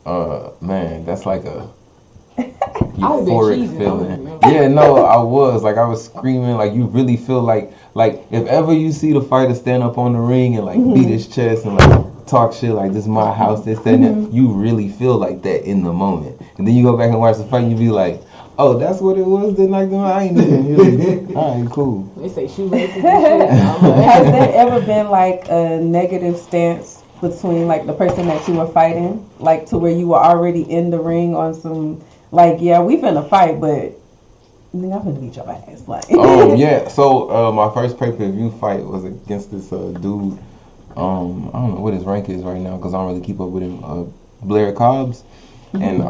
Man, that's like a euphoric feeling. Yeah, no, I was like, I was screaming. Like, you really feel like if ever you see the fighter stand up on the ring and like beat his chest and like talk shit like this is my house, this, that, and that, you really feel like that in the moment. And then you go back and watch the fight, and you be like, oh, that's what it was. Then like, I ain't even really. All right, cool. They say shoelaces and shit. Has there ever been like a negative stance between like the person that you were fighting, like to where you were already in the ring on some like, yeah, we finna fight, but I'm finna beat your ass. Like, yeah. So my first pay-per-view fight was against this dude. I don't know what his rank is right now because I don't really keep up with him. Blair Cobbs, and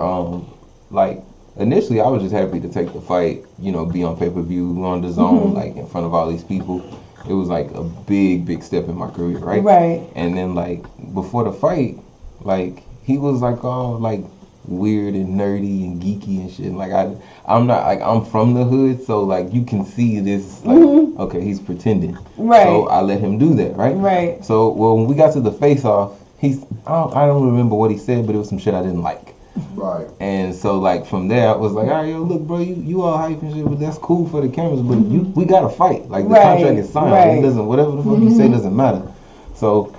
like initially I was just happy to take the fight. You know, be on pay-per-view on the zone, like in front of all these people. It was like a big step in my career, right? Right. And then like before the fight, like he was like all like weird and nerdy and geeky and shit. Like I'm not like I'm from the hood, so like you can see this like okay, he's pretending. Right. So I let him do that, right? Right. So when we got to the face off, I don't remember what he said, but it was some shit I didn't like. Right. And so like from there I was like, all right, yo, look, bro, you all hype and shit, but that's cool for the cameras, but we gotta fight. Like the contract is signed. Like, it doesn't, whatever the fuck you say doesn't matter. So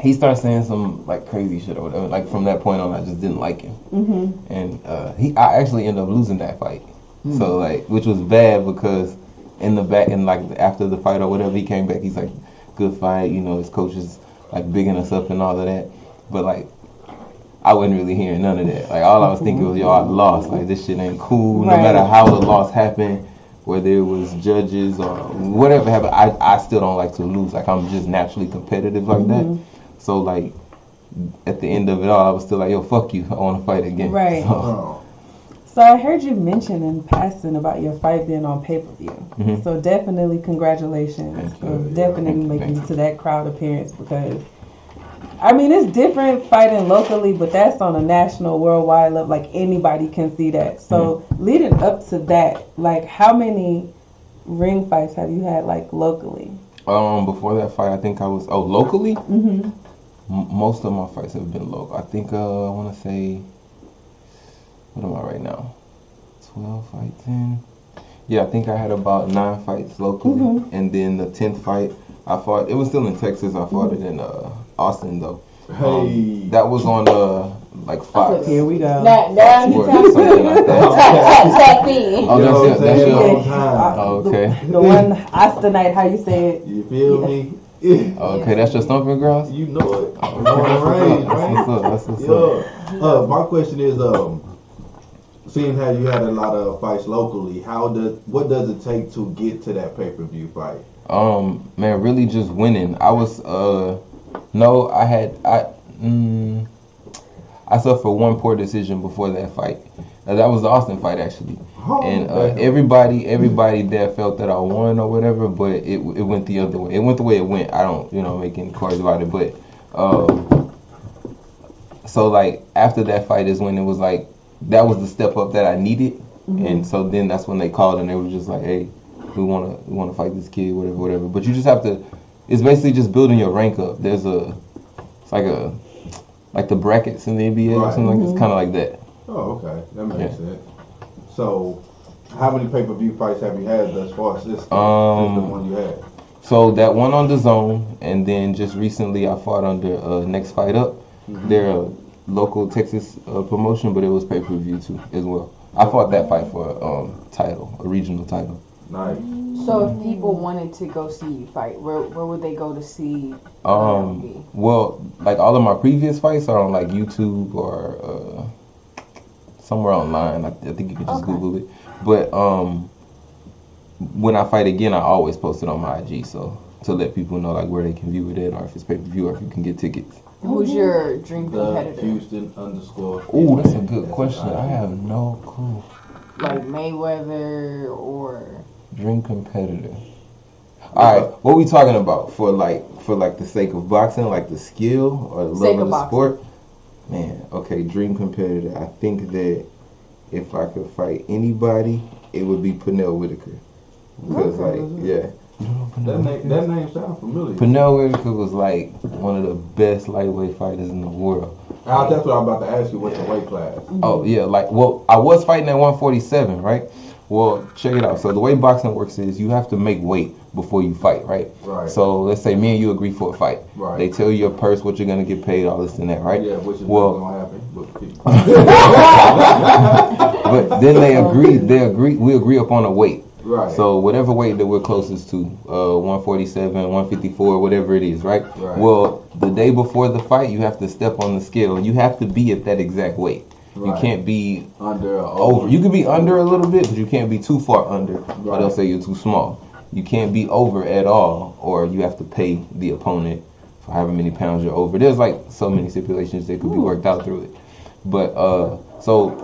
he started saying some like crazy shit or whatever. Like from that point on, I just didn't like him. And I actually ended up losing that fight. So like, which was bad because in the back and like after the fight or whatever, he came back. He's like, good fight. You know, his coach is like bigging us up and all of that. But like, I wasn't really hearing none of that. Like all I was thinking was, yo, I lost. Like this shit ain't cool. No matter how the loss happened, whether it was judges or whatever happened, I still don't like to lose. Like I'm just naturally competitive like that. So like at the end of it all, I was still like, yo, fuck you. I want to fight again. Right. So I heard you mention in passing about your fight being on pay-per-view. So definitely congratulations for definitely making it to that crowd appearance because I mean, it's different fighting locally, but that's on a national, worldwide level. Like, anybody can see that. So, leading up to that, like, how many ring fights have you had, like, locally? Before that fight, I think I was... Oh, locally? Most of my fights have been local. I think, I want to say... What am I right now? 12 fights in? Yeah, I think I had about 9 fights locally. And then the 10th fight, I fought... It was still in Texas. I fought it in... Austin though. That was on like Fox. Here we go. Now you something like tap in. Oh, that's your time. Okay. The one Austinite, how you say it? You feel me? Okay, that's your stomping grounds. You know it. Right. That's what's up. My question is, seeing how you had a lot of fights locally, what does it take to get to that pay-per-view fight? Man, really just winning. I was no, I suffered one poor decision before that fight. That was the Austin fight actually, and everybody there felt that I won or whatever, but it went the other way. It went the way it went. I don't make any cards about it, but so like after that fight is when it was like that was the step up that I needed, and so then that's when they called and they were just like, hey, we want to fight this kid, whatever. But you just have to. It's basically just building your rank up. It's like the brackets in the NBA or something like that. It's kind of like that. Oh, okay, that makes sense. So, how many pay-per-view fights have you had thus far since the one you had? So that one on the zone, and then just recently I fought under Next Fight Up. They're a local Texas promotion, but it was pay-per-view too as well. I fought that fight for a regional title. Nice. So if people wanted to go see you fight, where would they go to see? Well, like all of my previous fights are on like YouTube or somewhere online. I think you can just Google it. But when I fight again, I always post it on my IG, so to let people know like where they can view it at, or if it's pay-per-view, or if you can get tickets. Who's your dream competitor? Houston _. Oh, that's a good question. I have no clue. Like Mayweather or dream competitor. All right, what we talking about for the sake of boxing, like the skill or the love of the sport? Man, okay, dream competitor. I think that if I could fight anybody, it would be Pernell Whitaker. Because that name sounds familiar. Pernell Whitaker was like one of the best lightweight fighters in the world. That's what I'm about to ask you. What's the weight class? Oh yeah, like I was fighting at 147, right? Well, check it out. So the way boxing works is you have to make weight before you fight, right? Right. So let's say me and you agree for a fight. Right. They tell you your purse, what you're gonna get paid, all this and that, right? Yeah, which is well, not gonna happen. But then we agree upon a weight. Right. So whatever weight that we're closest to, 147, 154, whatever it is, right? Well, the day before the fight, you have to step on the scale. You have to be at that exact weight. Right. You can't be under or over. You can be under a little bit, but you can't be too far under, or they'll say you're too small. You can't be over at all, or you have to pay the opponent for however many pounds you're over. There's like so many stipulations that could be worked out through it. But so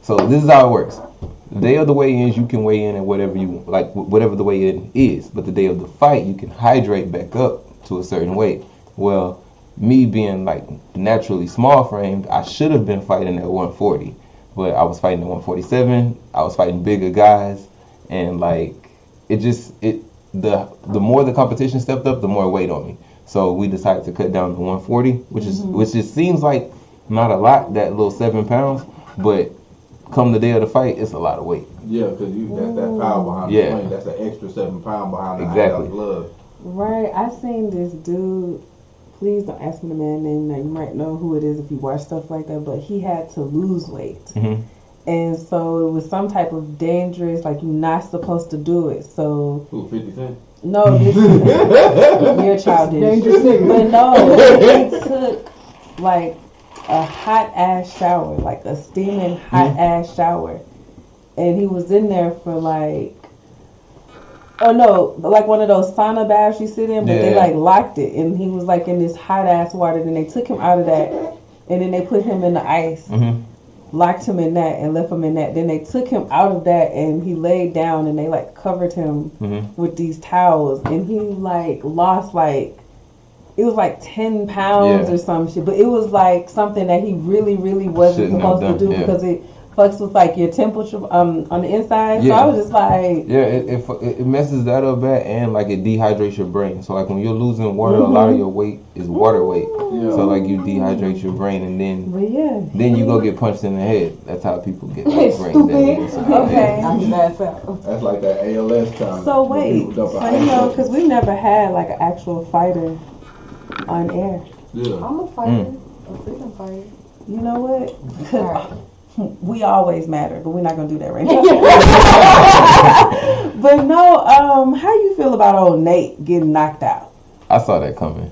this is how it works. The day of the weigh-ins, you can weigh in at whatever you like, whatever the weigh-in is. But the day of the fight, you can hydrate back up to a certain weight. Well, me being like naturally small framed, I should have been fighting at 140, but I was fighting at 147. I was fighting bigger guys, and like the more the competition stepped up, the more weight on me. So we decided to cut down to 140, which just seems like not a lot, that little 7 pounds, but come the day of the fight, it's a lot of weight. Yeah, because that's that power behind the swing. That's the extra 7 pound behind the glove. Right. I seen this dude. Please don't ask me the man's name. Now you might know who it is if you watch stuff like that. But he had to lose weight, and so it was some type of dangerous. Like you're not supposed to do it. So who, 50 Cent? No, this you're childish. Dangerous nigga. But no, he took like a hot ass shower, like a steaming hot ass shower, and he was in there for like, like one of those sauna baths you sit in, but they like locked it, and he was like in this hot ass water. Then they took him out of that, and then they put him in the ice, locked him in that, and left him in that. Then they took him out of that, and he laid down, and they like covered him with these towels, and he like lost like. It was like 10 pounds or some shit, but it was like something that he really, really wasn't supposed to do because it fucks with like your temperature on the inside. So I was just like, it messes that up bad, and like it dehydrates your brain. So like when you're losing water, a lot of your weight is water weight. So like you dehydrate your brain, and then you go get punched in the head. That's how people get like brain damage. Okay, that's like that ALS time. So wait, so you know, because we never had like an actual fighter on air. I'm a fighter, a freedom fighter. You know what? We always matter, but we're not gonna do that right now. But no, how you feel about old Nate getting knocked out? I saw that coming.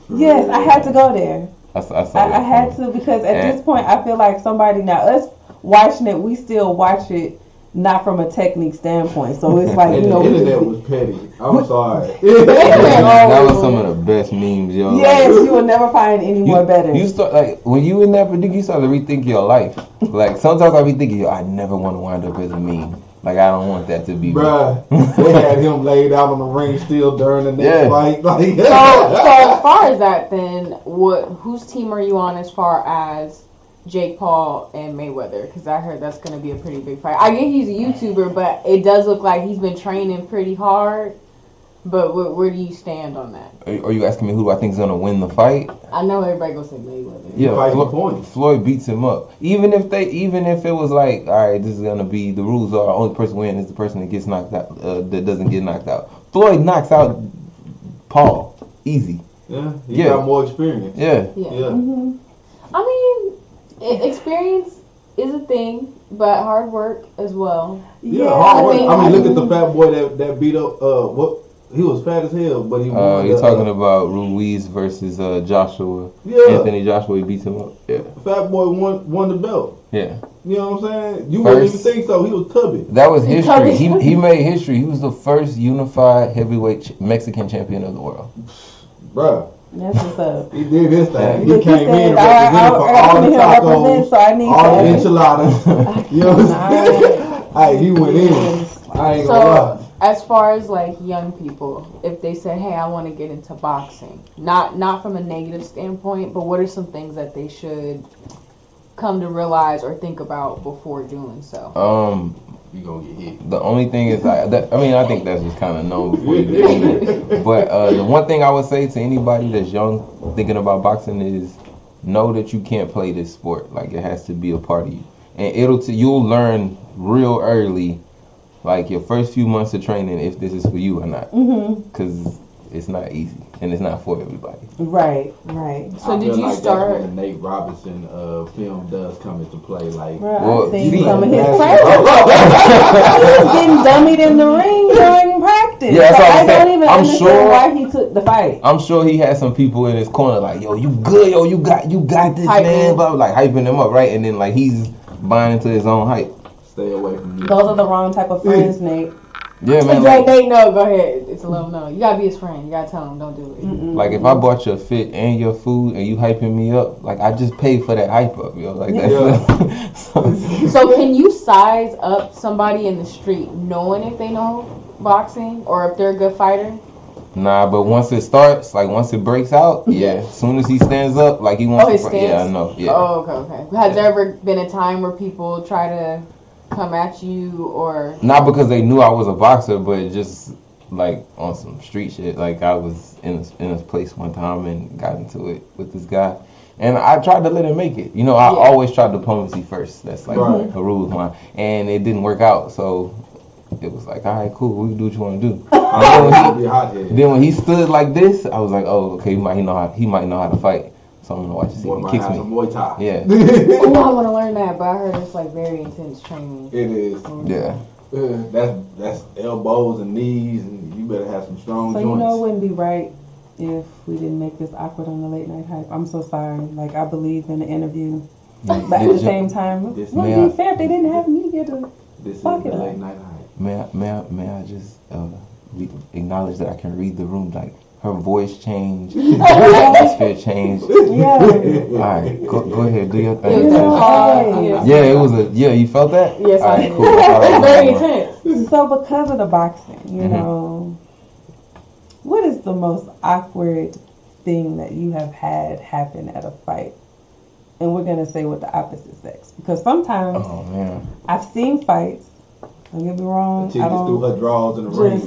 Yes, I had to go there. I had to because at this point I feel like somebody now us watching it, we still watch it. Not from a technique standpoint, so it's like the internet was petty. I'm sorry. That was some of the best memes, yo. Yes, you will never find any more better. You start like when you in that predicament, you start to rethink your life. Like sometimes I be thinking, I never want to wind up as a meme. Like I don't want that to be. Bruh, they had him laid out on the ring still during the next fight. Like, so as far as that, then whose team are you on as far as Jake Paul and Mayweather? Because I heard that's going to be a pretty big fight. I get he's a YouTuber, but it does look like he's been training pretty hard. But where do you stand on that? Are you asking me who I think is going to win the fight? I know everybody gonna say Mayweather. Yeah, Floyd beats him up. Even if it was like, all right, this is going to be the rules are the only person winning is the person that gets knocked out, that doesn't get knocked out. Floyd knocks out Paul easy. Yeah, he got more experience. Yeah. I mean, experience is a thing, but hard work as well. Yeah, hard work. I mean, look at the fat boy that beat up. He was fat as hell, but he. You're talking about Ruiz versus Joshua. Yeah. Anthony Joshua, he beats him up. Yeah. Fat boy won the belt. Yeah. You know what I'm saying? You wouldn't even think so. He was tubby. That was history. He made history. He was the first unified heavyweight Mexican champion of the world. Bruh. That's what's up. He did his thing. He Look, came in and represented for all the tacos, so I need all the enchiladas. You know what I'm saying? Hey, he went in. I ain't gonna lie. As far as like young people, if they say, "Hey, I want to get into boxing," not from a negative standpoint, but what are some things that they should come to realize or think about before doing so? You gonna get hit. The only thing is, I think that's just kind of known before you get in it. But the one thing I would say to anybody that's young thinking about boxing is know that you can't play this sport. Like, it has to be a part of you. And you'll learn real early, like, your first few months of training, if this is for you or not. Because it's not easy. And it's not for everybody. Right. So did you start... That's when the Nate Robinson film does come into play. Like, I've seen some of his practice. He was getting dummied in the ring during practice. Yeah, so I don't even I'm understand sure why he took the fight. I'm sure he had some people in his corner like, yo, you good, yo, you got this, man, but like hyping him up, right? And then like he's buying into his own hype. Stay away from me. Those are the wrong type of friends, Nate. Yeah, man. Like, Nate, no, go ahead. It's a little no. You gotta be his friend. You gotta tell him, don't do it. Like, if I bought your fit and your food and you hyping me up, like, I just paid for that hype up, yo. Like, that's So can you size up somebody in the street knowing if they know boxing or if they're a good fighter? Nah, but once it starts, like, once it breaks out, yeah. As soon as he stands up, like, he wants to... Yeah, I know, yeah. Oh, okay. Has there ever been a time where people try to come at you or... Not because they knew I was a boxer, but just, like, on some street shit. Like, I was in a place one time and got into it with this guy. And I tried to let him make it. You know, I always tried diplomacy first. That's, like, a rule of mine. And it didn't work out, so... It was like, all right, cool. We can do what you want to do. Then when he stood like this, I was like, oh, okay, he might know how to fight. So I'm gonna watch and see if he kicks me. Muay Thai. Yeah. Oh, I want to learn that, but I heard it's like very intense training. It is. Yeah. That's elbows and knees, and you better have some strong joints. So you know, it wouldn't be right if we didn't make this awkward on the late night hype. I'm so sorry. Like, I believe in the interview, but at the same time, it wouldn't be fair if they didn't have me here to talk it late like. night hype. May I just acknowledge that I can read the room? Like, her voice changed, the atmosphere changed. Yeah. All right, go ahead, do your thing. Yeah, it was you felt that? Yes, all I right, did. cool. It's very intense. So because of the boxing, you know, what is the most awkward thing that you have had happen at a fight? And we're going to say with the opposite sex. Because sometimes I've seen fights. Don't get me wrong. She just threw her drawers in the ring.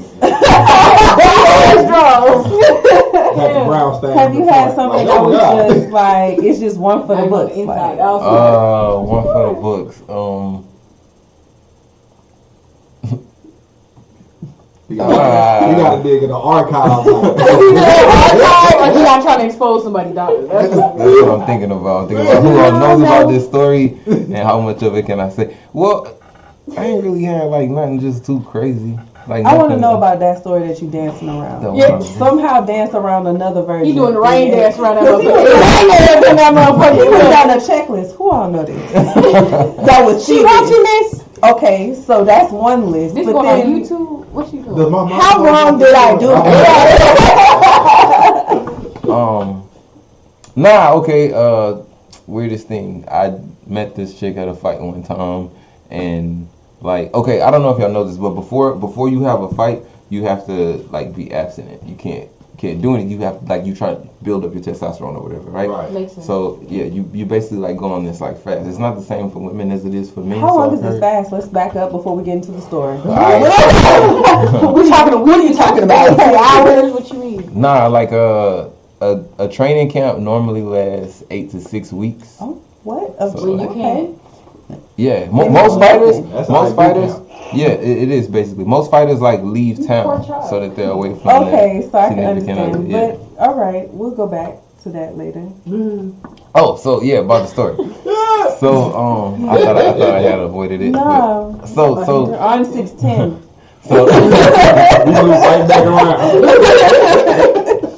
Have you had something that was just like, it's just one for the books? Like, one for the books. You gotta dig in the archives. Like, you're not trying to expose somebody, doctor. That's what I'm thinking about. I'm thinking about who all knows about this story and how much of it can I say. Well, I ain't really had like nothing just too crazy. Like, I want to know about that story that you dancing around. Yeah. Somehow dance around another version. You doing the rain dance around that motherfucker. He was on a checklist. Who all know this? That was she watching this? Okay, so that's one list. This but going then, on YouTube? What you doing? How wrong did I do it? Weirdest thing. I met this chick at a fight one time, and like, okay, I don't know if y'all know this, but before you have a fight, you have to like be abstinent. You can't do anything. You have to, like, you try to build up your testosterone or whatever, right? Makes sense. So yeah, you basically like go on this like fast. It's not the same for women as it is for men. How long is this fast? Let's back up before we get into the story. Right. What are you talking about? Hours? What you mean? Nah, like a training camp normally lasts 8 to 6 weeks. Oh, what? When you can. Yeah, most fighters. Yeah, it is basically. Most fighters like leave town so that they're away from. Okay, so I can understand. Other, yeah. But all right, we'll go back to that later. Oh, so yeah, about the story. So I thought I had avoided it. No. So on 610. So we move right back around.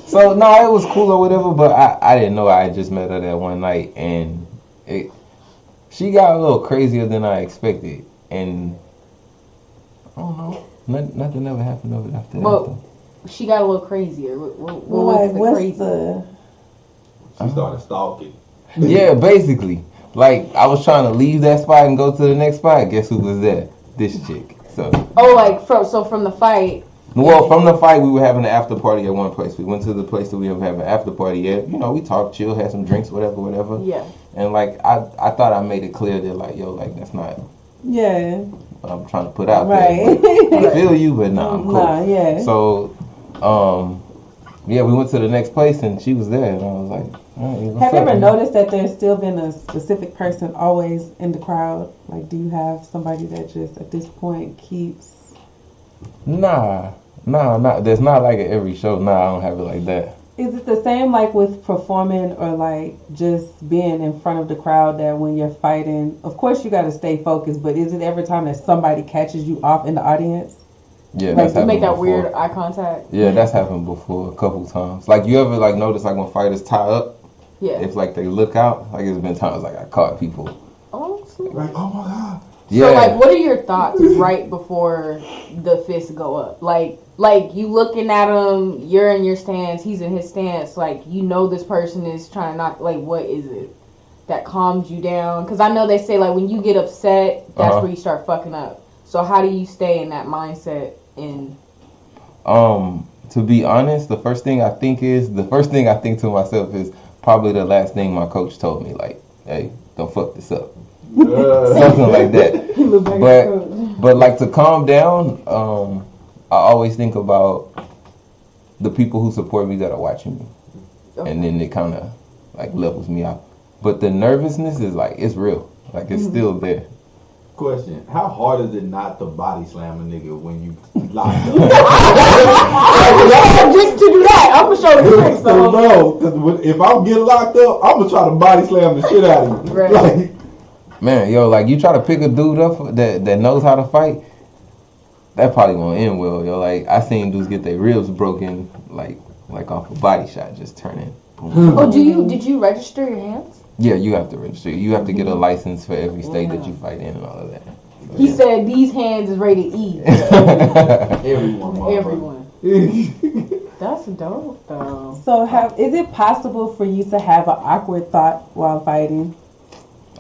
So no, it was cool or whatever, but I didn't know. I had just met her that one night, and she got a little crazier than I expected, and I don't know, nothing ever happened of it after that. Well, she got a little crazier. What was the crazy? She started stalking. Yeah, basically. Like, I was trying to leave that spot and go to the next spot. Guess who was there? This chick. So. Oh, like from the fight. Well, from the fight, we were having an after party at one place. We went to the place that we were having an after party at. You know, we talked, chill, had some drinks, whatever. Yeah. And like, I thought I made it clear that like, yo, like, that's not. Yeah. What I'm trying to put out there. I feel you, but nah, I'm cool. Nah, yeah. So, yeah, we went to the next place and she was there, and I was like, all right, Have you ever noticed that there's still been a specific person always in the crowd? Like, do you have somebody that just at this point keeps? Nah, not. There's not like at every show. Nah, I don't have it like that. Is it the same like with performing or like just being in front of the crowd that when you're fighting, of course you got to stay focused, but is it every time that somebody catches you off in the audience? Yeah, like that's you make that before. weird eye contact. Yeah, that's happened before a couple times. Like you ever like notice like when fighters tie up, Yeah. if like they look out, like it's been times like I caught people. Oh, snap. Like, oh my God. Yeah. So like, what are your thoughts right before the fists go up? Like you looking at him, you're in your stance, he's in his stance. Like you know this person is trying to knock. Like what is it that calms you down? Because I know they say like when you get upset, that's where you start fucking up. So how do you stay in that mindset? To be honest, the first thing I think to myself is probably the last thing my coach told me. Like, hey, don't fuck this up. Something like that. But like to calm down, I always think about the people who support me that are watching me, and then it kind of like levels me out. But the nervousness is like it's real, like it's still there. Question: how hard is it not to body slam a nigga when you locked up? Just to do that, I'm gonna show the tricks. So No, because if I'm getting locked up, I'm gonna try to body slam the shit out of you. Right. Like, Man, yo, like you try to pick a dude up that knows how to fight, that probably won't end well, yo. Like I seen dudes get their ribs broken, like off a body shot, just turning. Boom. Oh, did you register your hands? Yeah, you have to register. You have to get a license for every state that you fight in and all of that. So, He said these hands is rated E. everyone. That's dope though. So is it possible for you to have an awkward thought while fighting?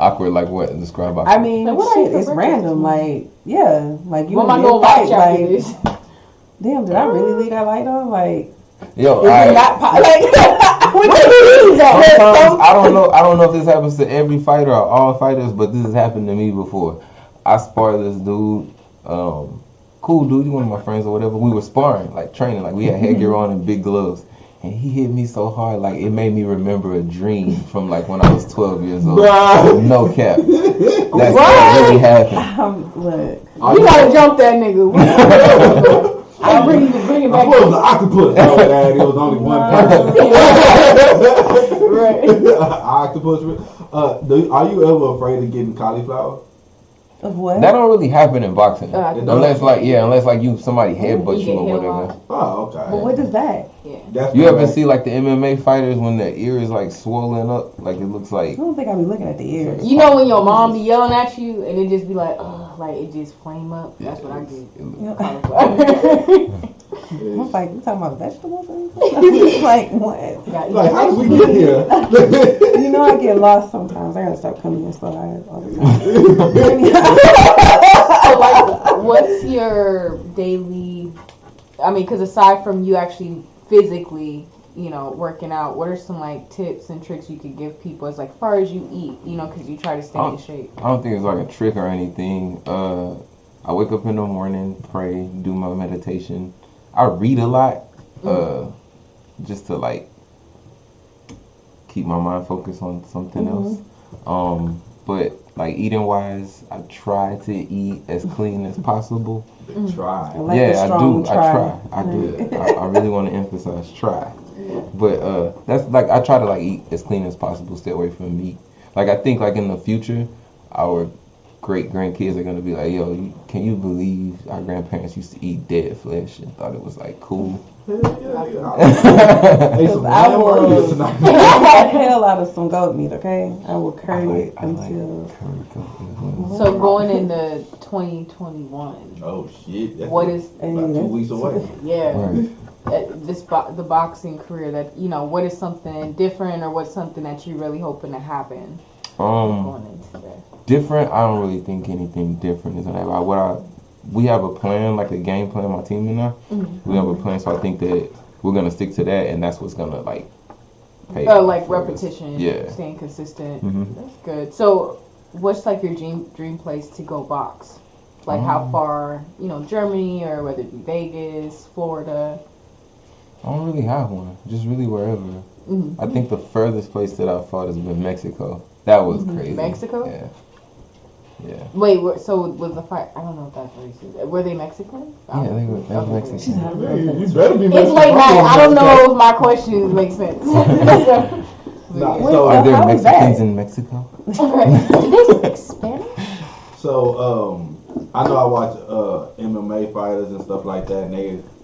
Awkward, like what? Describe awkward. I mean, Like, what shit, are it's your random. Like, yeah, like you What am I in gonna a fight, watch after like, this? damn, did I really leave that light on? Like, Yo, is it not like? What do you mean that? sometimes I don't know if this happens to every fighter or all fighters, but this has happened to me before. I sparred this dude, cool dude, he one of my friends or whatever. We were sparring, like training, like we had headgear on and big gloves. And he hit me so hard, like it made me remember a dream from like when I was 12 years old. No cap. That's what really happened. Look, You gotta jump that nigga. I bring it I back. was the octopus. No, it was only one person. Right. Octopus. Are you ever afraid of getting cauliflower? of what? That don't really happen in boxing. Unless don't. like you somebody headbutts You you get or hit a whatever. lot. Oh, okay. But what is that? Yeah. That's You ever correct. see like the MMA fighters when their ear is like swollen up, like it looks like I don't think I'll be looking at the ears. You know when your mom be yelling at you and it just be like, oh, like it just flame up. That's what I get. I was like, you talking about vegetables? Like what? Like, how did we get here? You know, I get lost sometimes. I gotta stop coming here so I all the time. So like, what's your daily? I mean, because aside from you actually physically, you know, working out, what are some like tips and tricks you could give people as like far as you eat? You know, because you try to stay in shape. I don't think it's like a trick or anything. I wake up in the morning, pray, do my meditation. I read a lot, just to like keep my mind focused on something else. But like eating wise, I try to eat as clean as possible. Try. Like the I strong do. I do. I really want to emphasize try. But that's like I try to like eat as clean as possible, stay away from meat. Like I think like in the future, our great grandkids are gonna be like, yo, can you believe our grandparents used to eat dead flesh and thought it was like cool? Hey, some I lamb will- burgers tonight. the hell out of some goat meat, okay? I will curry it until. So going into 2021, Oh shit! That's what is about 2 weeks away. yeah Right. the boxing career that you know? What is something different or what's something that you're really hoping to happen going into that? Different. I don't really think anything different is gonna happen. We have a plan, like a game plan. My team and I, we have a plan. So I think that we're gonna stick to that, and that's what's gonna like pay. Like for us. repetition, Yeah. staying consistent. Mhm. That's good. So, what's like your dream place to go box? Like how far? You know, Germany or whether it be Vegas, Florida. I don't really have one. Just really wherever. Mm-hmm. I think the furthest place that I fought has been Mexico. That was crazy. Mexico? Yeah. Yeah. Wait, so was the fight? I don't know if that's racist. Were they Mexican? Yeah, they were Mexican. You better be It's late night. I don't know if my questions make sense. So, are there Mexicans in Mexico? Do they speak Spanish? So, I know I watch MMA fighters and stuff like that, and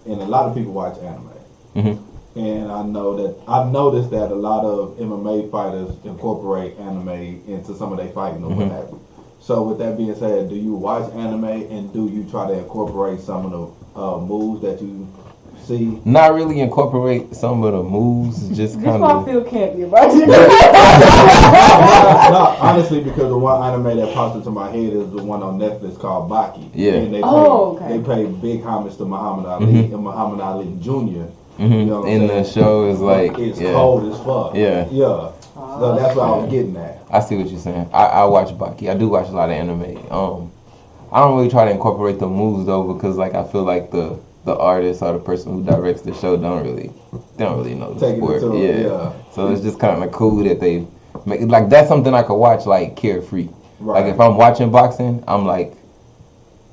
a lot of people watch anime. Mm-hmm. And I know that I've noticed that a lot of MMA fighters incorporate anime into some of their fighting or what have you. So with that being said, do you watch anime and do you try to incorporate some of the moves that you see? Not really incorporate some of the moves, just kind of. Phil can't be about you. No, honestly, because the one anime that pops into my head is the one on Netflix called Baki. Yeah. And they pay big homage to Muhammad Ali and Muhammad Ali Jr. Mm-hmm. You know what I'm and saying? the show is like it's cold as fuck. Yeah. Yeah. So that's what I was getting at. I see what you're saying. I watch Baki. I do watch a lot of anime. I don't really try to incorporate the moves though, because like I feel like the artist or the person who directs the show don't really know the sport. Yeah. So it's just kind of cool that they make like that's something I could watch like carefree. Right. Like if I'm watching boxing, I'm like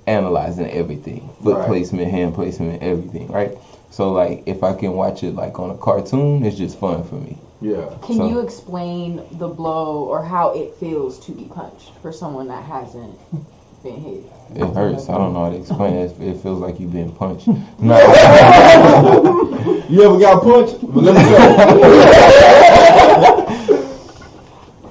analyzing everything, foot placement, hand placement, everything. Right. So like if I can watch it like on a cartoon, it's just fun for me. Yeah. Can you explain the blow or how it feels to be punched for someone that hasn't been hit? It hurts. I don't know how to explain it. It feels like you've been punched. You ever got punched? But let me go.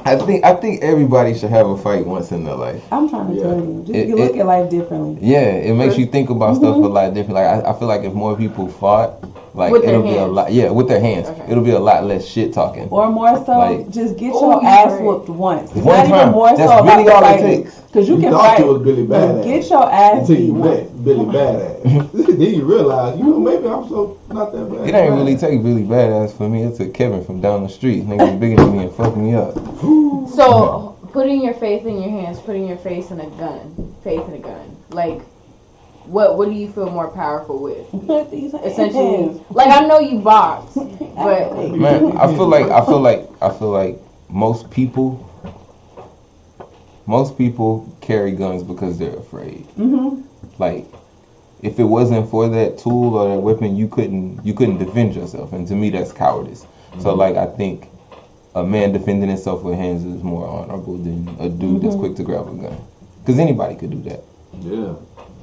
I think everybody should have a fight once in their life. I'm trying to tell you, just you look at life differently. Yeah, it makes you think about stuff a lot different. Like I feel like if more people fought, like it'll be a lot. Yeah, with their hands, it'll be a lot less shit talking. Or more so, Like, just get your ass whooped once. It's one not time. even more That's so really about all it fighting. takes. Because you can thought fight. you was Billy Badass. Get your ass until beat you once. met Billy Badass. Then you realize, maybe I'm so not that bad. It ain't really take Billy Badass for me. It took Kevin from down the street. Niggas bigger than me and fucked me up. So putting your faith in your hands, putting your faith in a gun, like. What do you feel more powerful with? Essentially, like I know you box, but man, I feel like most people carry guns because they're afraid. Mm-hmm. Like if it wasn't for that tool or that weapon, you couldn't defend yourself, and to me that's cowardice. Mm-hmm. So like I think a man defending himself with hands is more honorable than a dude that's quick to grab a gun, because anybody could do that. Yeah.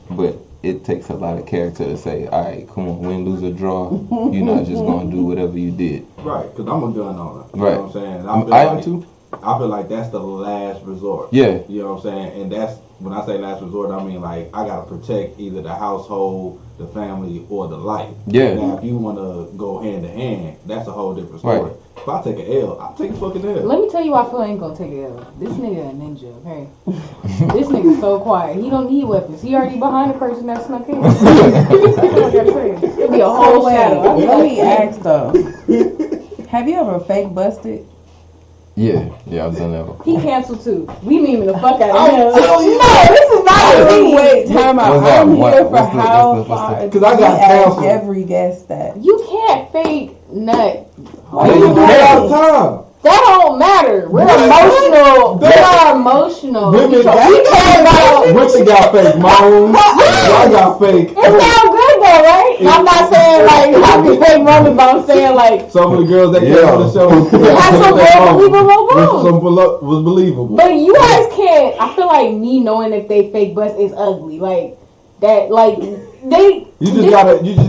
But it takes a lot of character to say, all right, come on, win, lose, or draw. You're not just going to do whatever you did. Right, because I'm a gun owner. You Right. know what I'm saying? I am too. I feel like that's the last resort. Yeah. You know what I'm saying? And that's, when I say last resort, I mean like I got to protect either the household, the family, or the life. Yeah. Now, if you want to go hand to hand, that's a whole different story. Right. If I take an L, I'll take a fucking L. let me tell you why Phil ain't gonna take it L. This nigga a ninja, okay? This nigga's so quiet. He don't need weapons. He already behind the person that snuck in. It'll be a whole shadow. Let me ask though. Have you ever fake busted? Yeah, I've done that before. He canceled too. We memeing the fuck out of him. you. No, this is not me. Wait, time out. What's that? I'm here for What's the- how what's the- far. 'Cause I got we ask canceled. every guest that. You can't fake nut. Yeah, you do that all the time. That don't matter. We're emotional. We are emotional. Women We care about. Women got fake moans. Y'all got fake. It sounds good though, right? I'm not saying like I be fake moments, but I'm saying like Some of the girls that came on the show had some believable. was believable. But you guys can't. I feel like me knowing that they fake bust is ugly. Like that. Like they. You just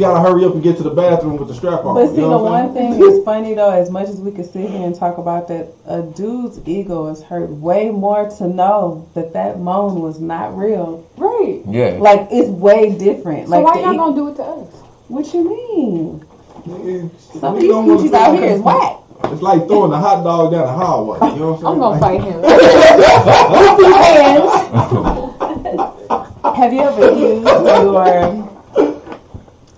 gotta hurry up and get to the bathroom with the strap on. But see, you know the what I'm one thing is funny though, as much as we could sit here and talk about that, a dude's ego is hurt way more to know that moan was not real. Right. Yeah. Like, it's way different. So like why y'all gonna do it to us? What you mean? saying? Some of these coochies out here is whack. It's like throwing a hot dog down the hallway. You know what I'm I'm gonna saying? fight him. Have you ever used your,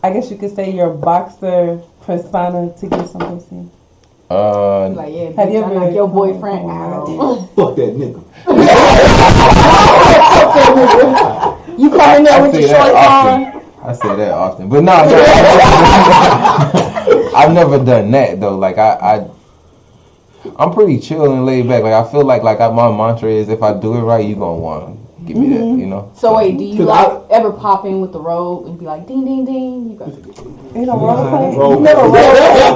I guess you could say your boxer persona to get some pussy? Like, yeah, Have you I'm ever like your boyfriend? Fuck that nigga. You come in there with your short on. I say that often, but no. I've never done that though. Like I'm pretty chill and laid back. Like I feel like my mantra is if I do it right, you gonna want to give me that, you know. So wait, do you ever pop in with the robe and be like ding ding ding? You got to get ain't no role play. You never role play.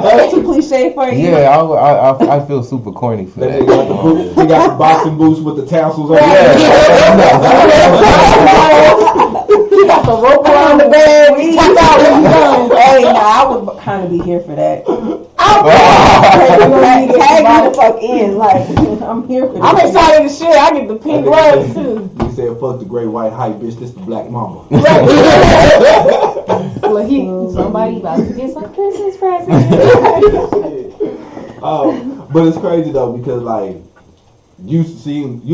That's too cliche for you. Yeah, I feel super corny for that. He got the boxing boots with the tassels on. Yeah. You got the rope around the bed. We tap out when you done. Hey, nah, I would kind of be here for that. Tag me the fuck in, like I'm here for that. I'm excited as shit. I get the pink gloves too. He said, "Fuck the great white hype bitch. This the black mama." Look, somebody about to get some Christmas presents. But it's crazy though because like you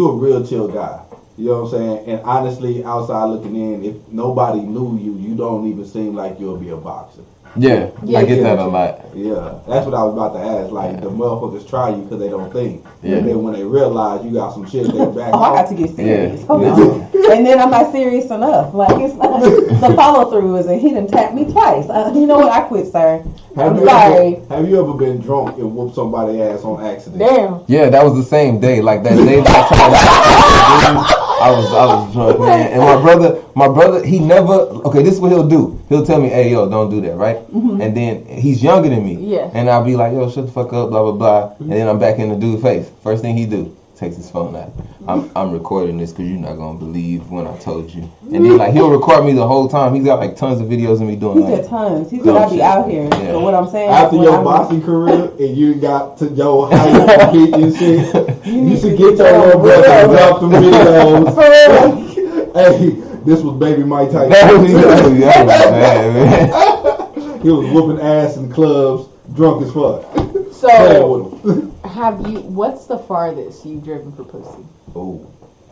a real chill guy. You know what I'm saying? And honestly, outside looking in, if nobody knew you, you don't even seem like you'll be a boxer. Yeah, I get that a lot. Yeah, that's what I was about to ask. Like, the motherfuckers try you because they don't think. Yeah. And then when they realize you got some shit, they back I got to get serious. Hold on. And then I'm not serious enough. Like, it's like the follow through is, and he done tapped me twice. You know what? I quit, sir. I'm sorry. Have you ever been drunk and whooped somebody's ass on accident? Damn. Yeah, that was the same day. Like that day that I was drunk, man. And my brother, he never. Okay, this is what he'll do. He'll tell me, "Hey, yo, don't do that," right? Mm-hmm. And then he's younger than me. Yeah. And I'll be like, "Yo, shut the fuck up," blah blah blah. And then I'm back in the dude's face. First thing he do, takes his phone out. I'm recording this because you're not gonna believe when I told you. And then like he'll record me the whole time. He's got like tons of videos of me doing. He said tons. He said I'll be out here. Yeah. So what I'm saying after your boxing career and you got to your height peak and shit, you should get your little brother and drop some videos. Hey, this was Baby Mike Tyson. He was whooping ass in clubs, drunk as fuck. So, what's the farthest you've driven for pussy? Oh,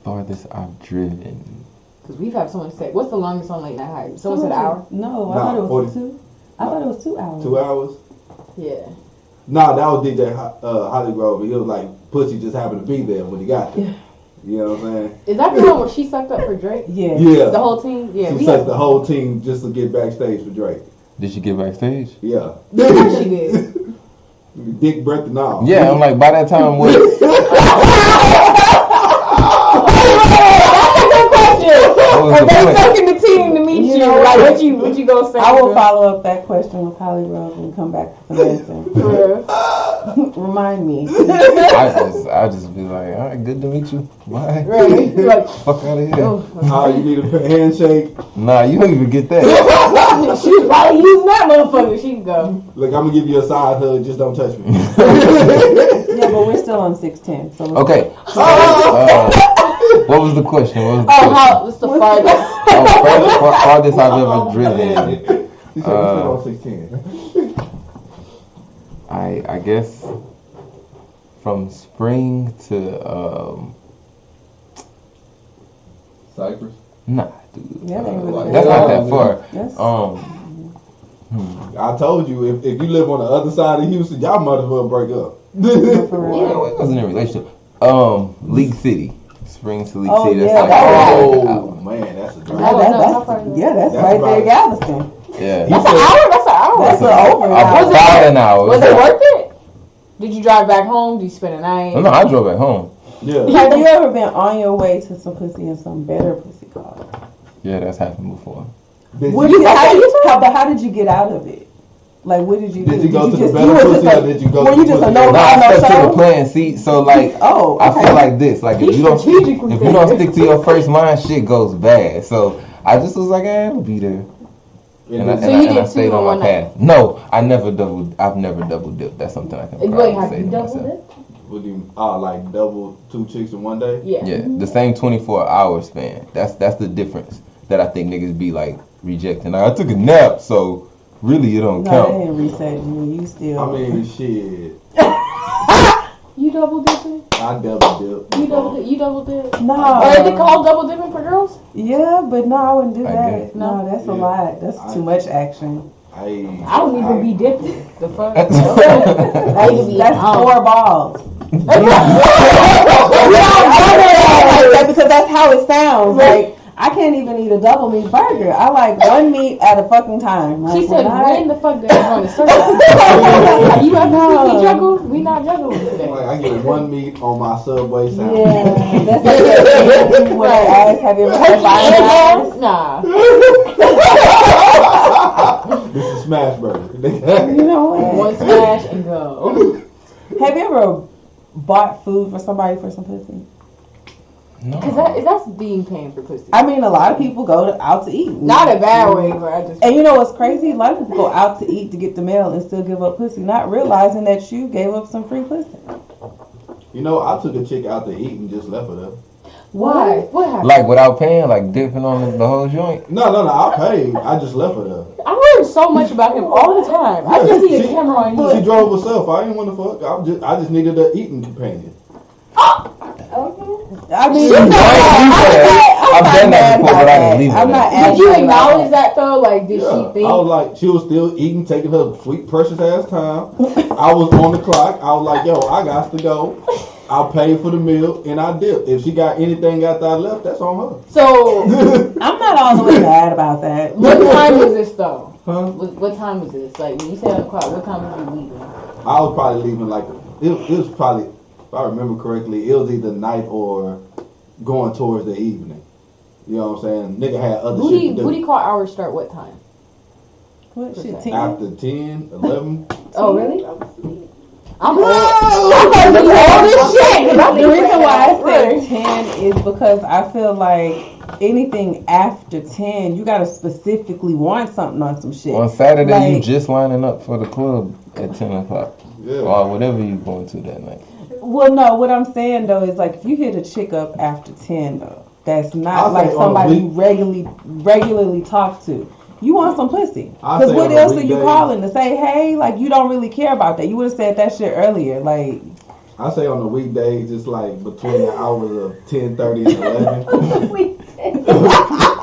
farthest I've driven. Because we've had someone say, what's the longest on late night hike? Someone said an hour? No, I thought it was 2. I thought it was 2 hours. 2 hours? Yeah. Nah, that was DJ Hollygrove. He was like, pussy just happened to be there when he got there. Yeah. You know what I'm saying? Is that the one where she sucked up for Drake? Yeah. Yeah. The whole team? Yeah. She sucked the whole team just to get backstage for Drake. Did she get backstage? Yeah. She did. Dick, breath, and all. Yeah, I'm like, by that time, what? Are they sucking the team to meet you? Like, what you gonna say? I will follow up that question with Hollygrove and come back with an answer. Remind me. I just be like, all right, good to meet you. Bye. Right. Like, fuck out of here. You need a handshake? Nah, you don't even get that. She was probably using that motherfucker. She can go. Look, I'm gonna give you a side hug. Just don't touch me. Yeah, but we're still on 610. So okay. What was the question? What's the farthest? Farthest I've ever driven. You said we're still on 610. I guess from Spring to Cypress. Nah, dude. Yeah, that's not that far. I told you if you live on the other side of Houston, y'all might as well break up. It wasn't in a relationship. League City. Spring to League City. Yeah. That's like man, that's a dream. That's right there, Galveston. Yeah. That's an hour? That's an hour. That's over. About an hour. Was it worth it? Did you drive back home? Did you spend a night? No, I drove back home. Yeah. Have you ever been on your way to some pussy and some better pussy called? Yeah, that's happened before. How did you get out of it? Like, what did you do? Did you go to the better pussy or did you go to the pussy? Were you just a I stuck to the no-no plan. See, so like, I feel like this. Like, if you don't stick to your first mind, shit goes bad. So I just was like, I'll be there. And I stayed on my path. No, I've never double dipped. That's something I can proudly say to myself. What do you like double 2 chicks in one day? Yeah. Yeah, the same 24-hour span. That's the difference that I think niggas be like rejecting. Like, I took a nap, so really it don't count. No, they ain't reset you. You still. I mean, shit. You double dipping? I double dip. You double dip? No. Or is it called double dipping for girls? Yeah, but no, I wouldn't do that. No, that's a lot. That's too much action. I wouldn't even be dipped. The fuck? That's 4 balls. Because that's how it sounds. Like, I I can't even eat a double meat burger. I like one meat at a fucking time. Like, She said, when the fuck did I want to start? You have to juggle? We not juggling today. Like, I get one meat on my Subway sandwich. Yeah, that's like you wear ass. Have you ever had ass? Nah. This is smash burger. You know what? One smash and go. Have you ever bought food for somebody for some pussy? No. Because that's being paying for pussy. I mean, a lot of people go out to eat. Not a bad way, but I just. And you know what's crazy? A lot of people go out to eat to get the meal and still give up pussy, not realizing that you gave up some free pussy. You know, I took a chick out to eat and just left her there. Why? What happened? Like without paying, like dipping on the whole joint. No, I paid. I just left her there. I heard so much about him all the time. I just see a camera on She you. drove herself. I didn't want to fuck. I just needed an eating companion. I mean, I've done that before, but I didn't leave I'm not. Did you acknowledge that though? Like, did she think? I was like, she was still eating, taking her sweet, precious ass time. I was on the clock. I was like, yo, I got to go. I'll pay for the meal and I dip. If she got anything after I left, that's on her. So, I'm not all the way mad about that. what time was this though? Huh? What time was this? Like, when you said on the clock, what time was you leaving? I was probably leaving like, it was probably, if I remember correctly, it was either night or going towards the evening. You know what I'm saying? Nigga had other shit to do. Booty call hours start what time? What shit? 10? After 10, 11. Oh, really? I'm old. I'm old as shit. The reason why I said 10 is because I feel like anything after 10, you gotta specifically want something on some shit. On Saturday, Like- you just lining up for the club at 10 o'clock. Yeah. Or whatever you going to that night. Well, no, what I'm saying though is like if you hit a chick up after 10 though, that's not I'll like say on a somebody you week- regularly talk to. You want some pussy. I'll Because say what on a else are you weekday- calling to say, hey, like you don't really care about that. You would have said that shit earlier. Like, I say on the weekdays, it's like between the hours of 10:30 and 11.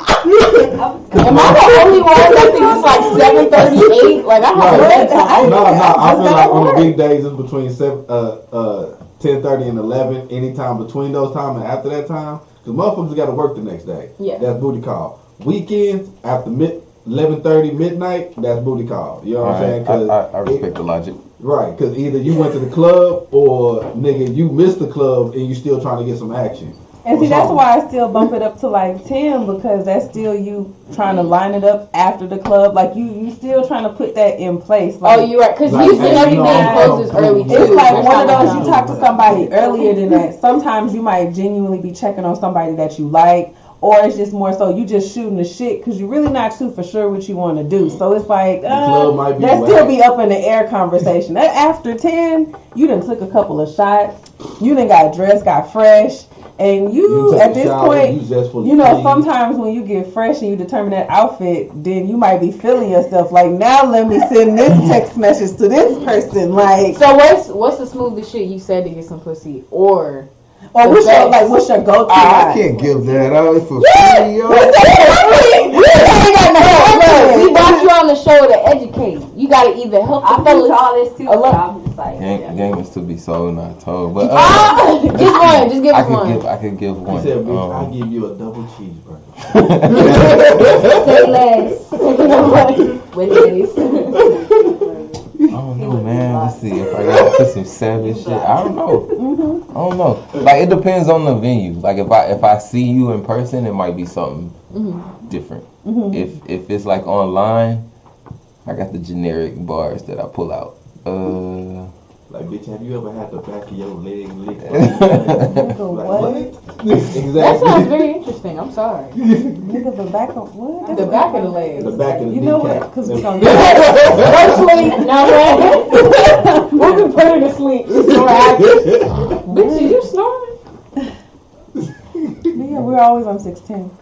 Am I the only one that thinks it's like 7:38? Like, I have Right. a red time. No, I feel like on the work. weekdays it's between 10:30 and 11. Anytime between those time and after that time, because motherfuckers got to work the next day. Yeah. That's booty call. Weekends after 11:30 midnight, that's booty call. You know what I'm saying? Alright, I respect the logic. Right, because either you went to the club or nigga you missed the club and you still trying to get some action. and see, that's why I still bump it up to like 10 because that's still you trying to line it up after the club. Like you still trying to put that in place. Like, Oh, you're right. Because Like, Houston, hey, you everything know, closes early too. it's like That's one of not those like you talk to somebody earlier than that. Sometimes you might genuinely be checking on somebody that you like, or it's just more so you just shooting the shit because you're really not too for sure what you want to do. So it's like club might be that whack. still be up in the air conversation. That after 10, you done took a couple of shots, you done got dressed, got fresh, and you took at a this shower, point, you zestfully you know, clean. sometimes when you get fresh and you determine that outfit, then you might be feeling yourself like, now let me send this text message to this person, like. So what's the smoothest shit you said to get some pussy? Or What's your go-to? I can't give that out for free, yo. we brought you on the show to educate. You gotta either help the I'm fellas. into all this too. I love- So I'm just like, Game is to be sold, not told. But Just one. Just give us one. I could give He one. said, bitch, I'll give you a double cheeseburger. say less. With this. I don't know, man. Let's see if I gotta put some savage shit. I don't know. I don't know. Like it depends on the venue. Like if I see you in person, it might be something different. If it's like online, I got the generic bars that I pull out. Like, bitch, have you ever had the back of your leg licked? Nigga, Like, what? Exactly. That sounds very interesting. I'm sorry. Nigga, the back of what? The back of the leg. The back of the You know what? kneecap. Because we gonna Go sleep. Now, man. We'll be put her to sleep. Bitch, is you snoring? Yeah, we're always on 610.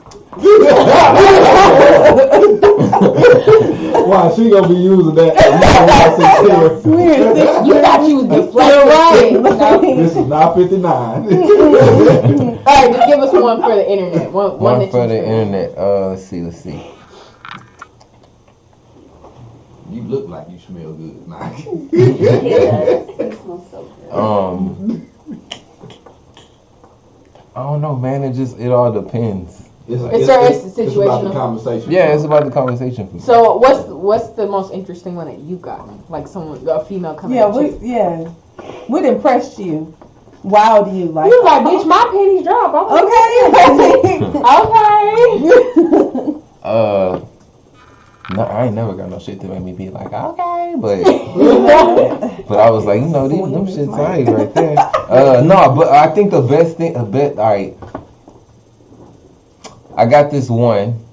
Why she gonna be using that? You thought you was deflecting. Right. This is not 59. All right, just give us one for the internet. One that for you the said. internet. Let's see. You look like you smell good. Nah. It smells so good. I don't know, man. It all depends. It's a about situation. the conversation. Yeah, it's about the conversation. For me. So what's the most interesting one that you've gotten? Like a female coming at you? What impressed you? Wow, do you like? You like, bitch, my panties drop. Okay. No, I ain't never got no shit to make me be like, okay, but I was like, you know, them shit's nice right there. No, but I think the best thing, alright, I got this one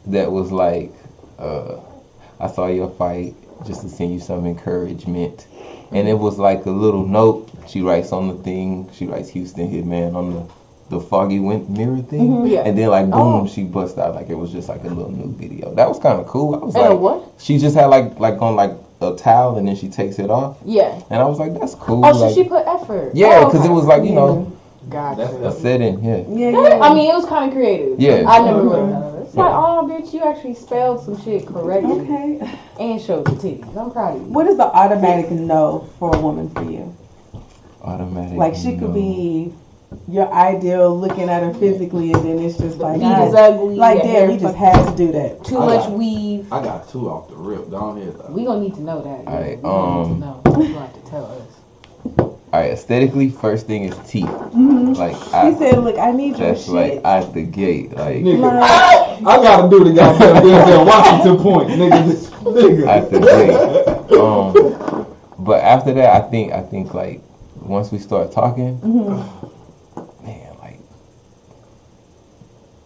that was like, I saw your fight just to send you some encouragement, and it was like a little note. She writes on the thing. She writes Houston Hitman on the foggy mirror thing, yeah. And then like boom, she bust out like it was just like a little new video. That was kind of cool. I was like, what? She just had like on like a towel and then she takes it off. Yeah. And I was like, that's cool. Oh, like, so she put effort. Yeah, because it was like you know, gotcha. a setting. Yeah. I mean, it was kind of creative. Yeah. I never would have done it. It's like, oh, bitch, you actually spelled some shit correctly. Okay. And showed the titties. I'm proud of you. What is the automatic no for a woman for you? Automatic. Like she could be your ideal looking at her physically, and then it's just like, Meat is ugly. like damn, you just had to do that. Too much weave. I got 2 off the rip. Go ahead though. We gonna need to know that. Alright, We gonna need to know. You gonna have to tell us. Alright, aesthetically, first thing is teeth. Like He said, look, I need your that's shit. like out the gate, like Nigga, I gotta do the goddamn Denzel Washington point, nigga. out the gate. But after that, I think like once we start talking, man, like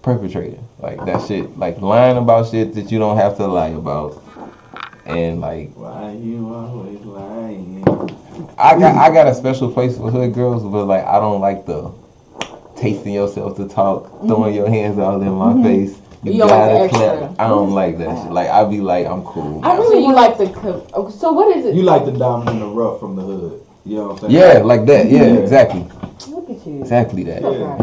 perpetrating, like that shit, like lying about shit that you don't have to lie about, and like why you always lying? I got a special place for hood girls, but like I don't like the tasting yourself to talk, throwing your hands all in my face. You gotta clap. I don't like that shit. Like I be like, I'm cool. So you like the so what is it? You like the diamond in the rough from the hood. You know what I'm saying? Yeah, like that. Yeah, exactly. Look at you. Exactly that. Yeah.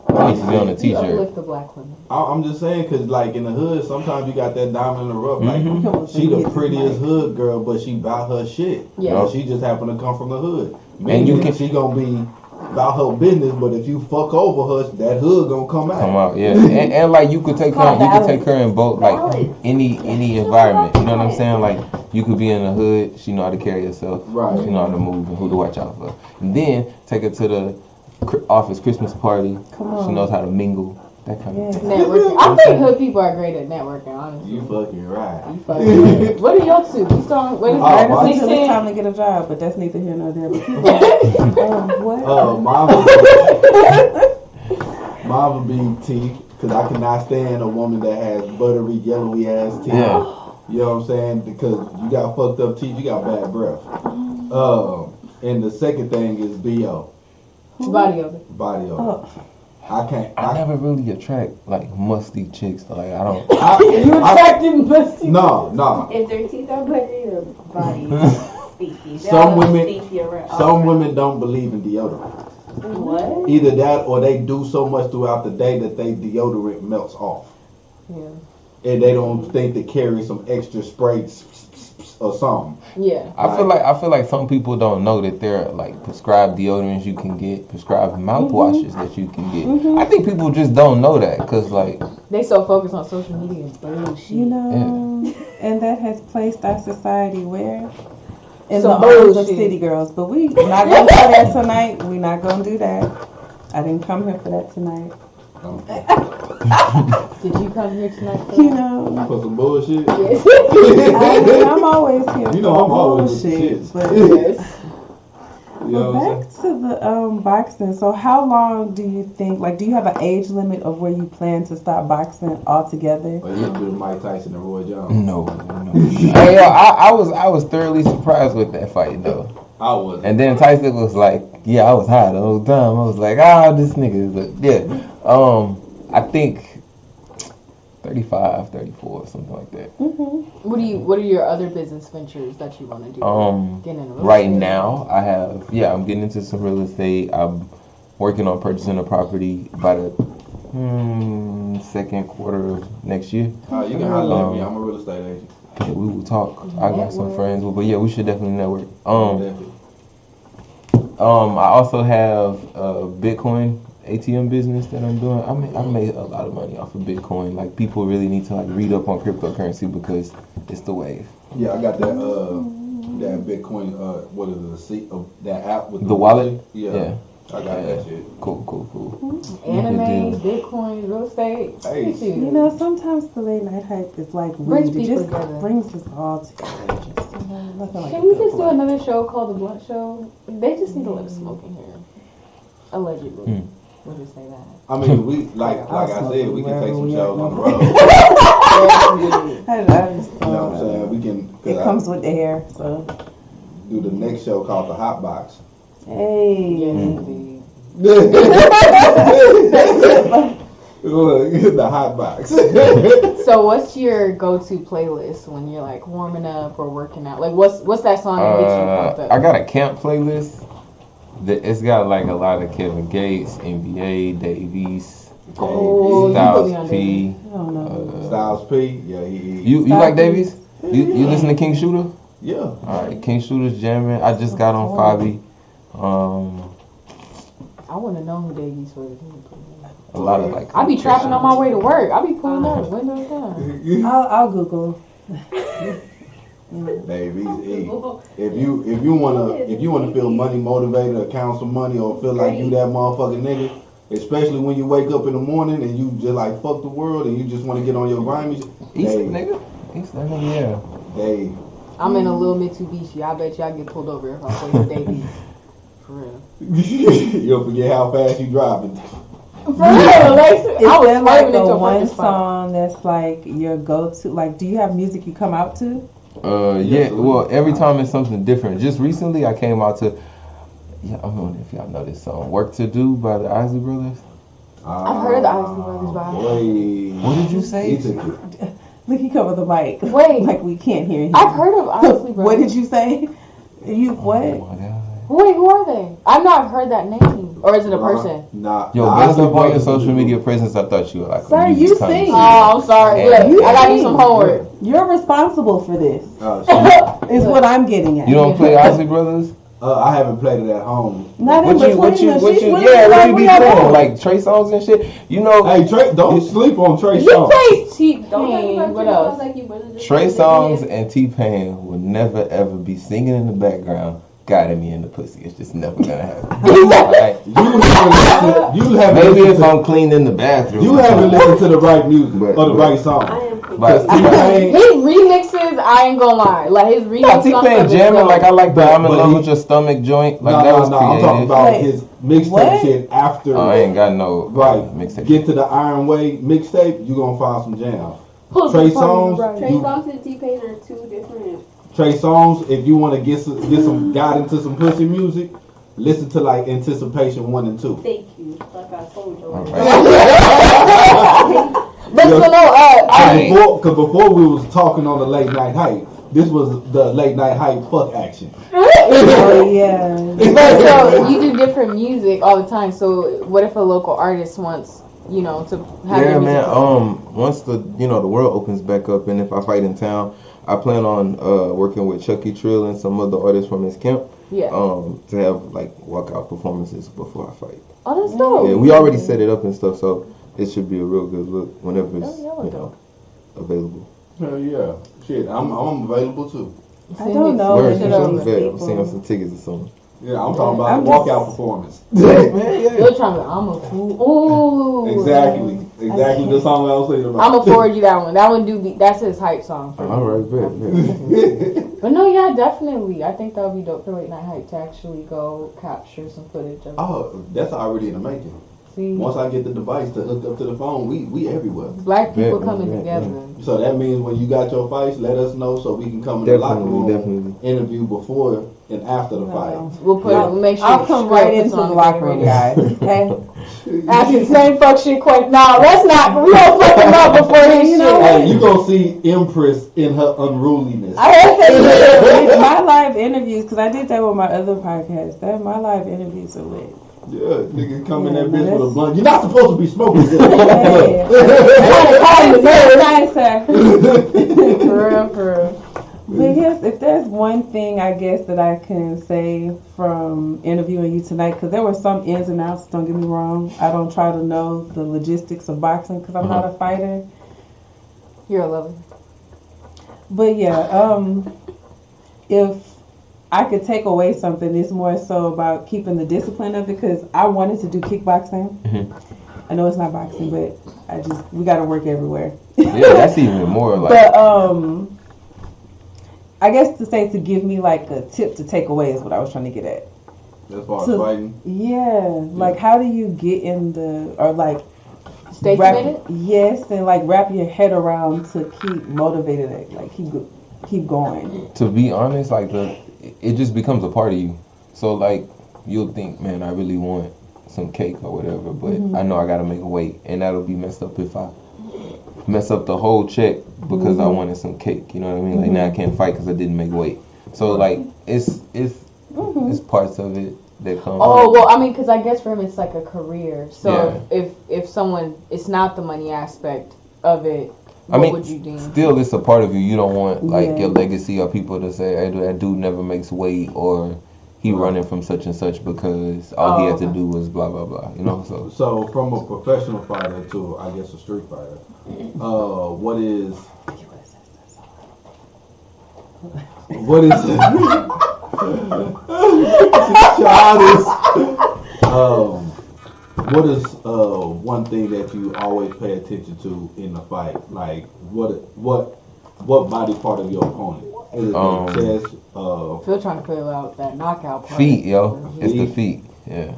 It needs to be on a You t-shirt. uplift the black women. I'm just saying, cause like in the hood, sometimes you got that diamond in the rough. Like she the prettiest hood girl, but she bout her shit. Yeah. She just happened to come from the hood. And you can she gonna be about her business, but if you fuck over her, that hood gonna come out. Yeah. And like you could take her in both, like any environment. You know what I'm saying? Like you could be in the hood, she know how to carry herself. Right. She know how to move and who to watch out for. And then take her to the office Christmas party. She knows how to mingle. That kind of thing. Networking. I think hood people are great at networking, honestly. You fucking right. You fucking right. What are y'all two? You still what is Right that? until it's time to get a job, but that's neither here nor there. But what? Mine would be teeth, because I cannot stand a woman that has buttery, yellowy ass teeth. Yeah. You know what I'm saying? Because you got fucked up teeth, you got bad breath. And the second thing is BO. Body odor. Body odor. I never really attract like musty chicks. Like I don't. You attracting musty? No. If their teeth are buttery or body stinky. Some women don't believe in deodorant. What? Either that or they do so much throughout the day that they deodorant melts off. Yeah. And they don't think to carry some extra spray or something. Yeah. I feel like some people don't know that there are like prescribed deodorants you can get, prescribed mouthwashes that you can get. I think people just don't know that because like they so focused on social media and bullshit. You know, and that has placed our society where? In Some the arms of bullshit. city girls. But we not gonna go there tonight. We not gonna do that. I didn't come here for that tonight. Did you come here tonight? You know, For some bullshit? I I'm always here You for know I'm always with bullshit. shit. But Yes. You know what I'm back to the boxing. So how long do you think, like, do you have an age limit of where you plan to stop boxing altogether? Or you do Mike Tyson and Roy Jones? no. Hey, yo, I was thoroughly surprised with that fight though. I was. And then Tyson was like, yeah, I was high the whole time. I was like, this nigga. But yeah, I think 35, 34, something like that. What are your other business ventures that you want to do? Getting into real Right estate? now, I'm getting into some real estate. I'm working on purchasing a property by the second quarter of next year. You can holler at me. I'm a real estate agent. Yeah, we will talk. I got some friends, but yeah, we should definitely network. Definitely. I also have Bitcoin ATM business that I'm doing, I made a lot of money off of Bitcoin. Like people really need to like read up on cryptocurrency because it's the wave. Yeah, I got that Bitcoin. What is it? The seat of that app with The wallet? Yeah. I got that shit. Cool. Anime, Bitcoin, real estate. Hey. You know, sometimes the late night hype is like Brings weed. It people just together. brings us all together. Just, nothing like Can a we good just do blunt. another show called The Blunt Show? They just need to let us smoke in here. Allegedly. We'll just say that. I mean, we like I said, we can take some shows on the road. I just, You know what I'm saying? We can. it comes with the hair, so. Do the next show called The Hot Box. Hey. Yes, indeed. The Hot Box. So what's your go-to playlist when you're like warming up or working out? Like what's that song that gets you pumped up? I got a camp playlist. It's got like a lot of Kevin Gates, NBA, Davies, Styles P. I don't know. Styles P. Yeah, he. You like Davies? You listen to King Shooter? Yeah. All right, King Shooter's jamming. I just got on Fabi. I want to know who Davies was. A lot of like. I be trapping on my way to work. I be pulling up, windows down. I'll Google. Davies E. If you wanna feel money motivated or count some money or feel like you that motherfucking nigga, especially when you wake up in the morning and you just like fuck the world and you just want to get on your grind. East nigga, yeah. Dave. I'm in a little Mitsubishi. I bet you I get pulled over if I play with Davies. For real. You'll forget how fast you driving. For real, like, Is I was there like swerving into the a one fucking spot. song that's like your go-to? Like, do you have music you come out to? Yeah. Well, every time it's something different. Just recently, I came out to. Yeah, I don't know if y'all know this song, "Work to Do" by the Isley Brothers. I've heard the Isley Brothers by. What did you say? Look, he covered the mic. Wait. Like we can't hear you. I've heard of Isley Brothers. What did you say? You what? Oh my God. Wait, who are they? I've not heard that name. Or is it a person? Nah. Yo, based up on your social media presence, I thought you were like. Sir, a you music sing. connoisseur. Oh, I'm sorry. Yeah. Look, I gotta do some homework. You're responsible for this. Oh, Is what I'm getting at. You don't play Isley Brothers? I haven't played it at home. Not in What you between them. She's yeah, willing what to you be we are playing? both. Like Trey songs and shit? You know, Hey, Trey, don't sleep on Trey You Songz. play Don't T-Pain. talk What about else? like you wasn't just Trey like Songz that. and T-Pain will never ever be singing in the background, guiding me in the pussy. It's just never gonna happen. Alright? You haven't Maybe listened if to, I'm cleaning in the bathroom. you haven't listened to the right music But- or the right I song. am But T-Pain, His remixes, I ain't gonna lie. Like his no, remix T-Pain jamming like I like the I'm in But love he- with your stomach joint. Like no, that was I'm talking creative. about Wait, his mixtape what? shit after. Oh, I ain't got no Right. mixtape. Get to the Iron Way mixtape, you gonna find some jams. Pull Trey the phone, Songz, right. Trey Songz and T-Pain are two different. Trey Songz, if you want to get some guide into some pussy music, listen to like Anticipation 1 and 2. Thank you. Like I told you. All right. But so no, Because before we was talking on the late night hype, this was the late night hype fuck action. Oh yeah. but so you do different music all the time. So what if a local artist wants, to have Yeah, your man. music? Once the world opens back up, and if I fight in town, I plan on working with Chucky Trill and some other artists from his camp. Yeah. To have like walkout performances before I fight. Oh, that's dope. Yeah, we already set it up and stuff, so it should be a real good look whenever it's available. Hell yeah. Shit, I'm available too. I don't know. Where if is it it? over Yeah, I'm people. seeing some tickets or something. Yeah, I'm talking about I'm the walkout performance. You're trying to. I'm a fool. Ooh. Exactly the song I was thinking about. I'm gonna forward you that one. That one that's his hype song. For me. All right, bet. But no, yeah, definitely. I think that would be dope for late night hype to actually go capture some footage of. Oh, that's already in the making. See, Once I get the device to hook up to the phone, we everywhere. black people Yeah, coming yeah, together. So that means when you got your fights, let us know so we can come in the locker room, Definitely. interview before and after the fight. We'll put. Yeah. We'll make sure. I'll come right into the locker room, guys. Okay. Asking the same fuck shit question. Nah, let's not. We don't fuck him up before his shit. Hey, you gonna see Empress in her unruliness. I heard that my live interviews, because I did that with my other podcast. My live interviews are lit. Yeah, nigga come in that Yeah, bitch with a that's- blunt. You're not supposed to be smoking this. Hey. Call him the name. Nice, sir. For real, for real. But yes, if there's one thing I guess that I can say from interviewing you tonight, because there were some ins and outs, don't get me wrong. I don't try to know the logistics of boxing because I'm not a fighter. You're a lover. But yeah, if I could take away something, it's more so about keeping the discipline of it because I wanted to do kickboxing. I know it's not boxing, but we got to work everywhere. Yeah, that's even more like. But I guess to give me like a tip to take away is what I was trying to get at. As far as fighting? Yeah. Like how do you get in stay committed? Yes, and like wrap your head around to keep motivated, like keep going. To be honest, like it just becomes a part of you. So like you'll think, man, I really want some cake or whatever, but I know I gotta make a weight, and that'll be messed up if I mess up the whole check because I wanted some cake. You know what I mean? Like now I can't fight because I didn't make weight. So like it's parts of it that come. Oh well, I mean, because I guess for him it's like a career. So if someone, it's not the money aspect of it. What would you deem? Still, it's a part of you. You don't want like your legacy or people to say, "Hey, that dude never makes weight," or he running from such and such because all he had to do was blah blah blah. You know, so from a professional fighter to I guess a street fighter, what is what is one thing that you always pay attention to in the fight? Like what body part of your opponent? Is it the chest? Phil trying to fill out that knockout part. Feet, yo. It's the feet. Yeah.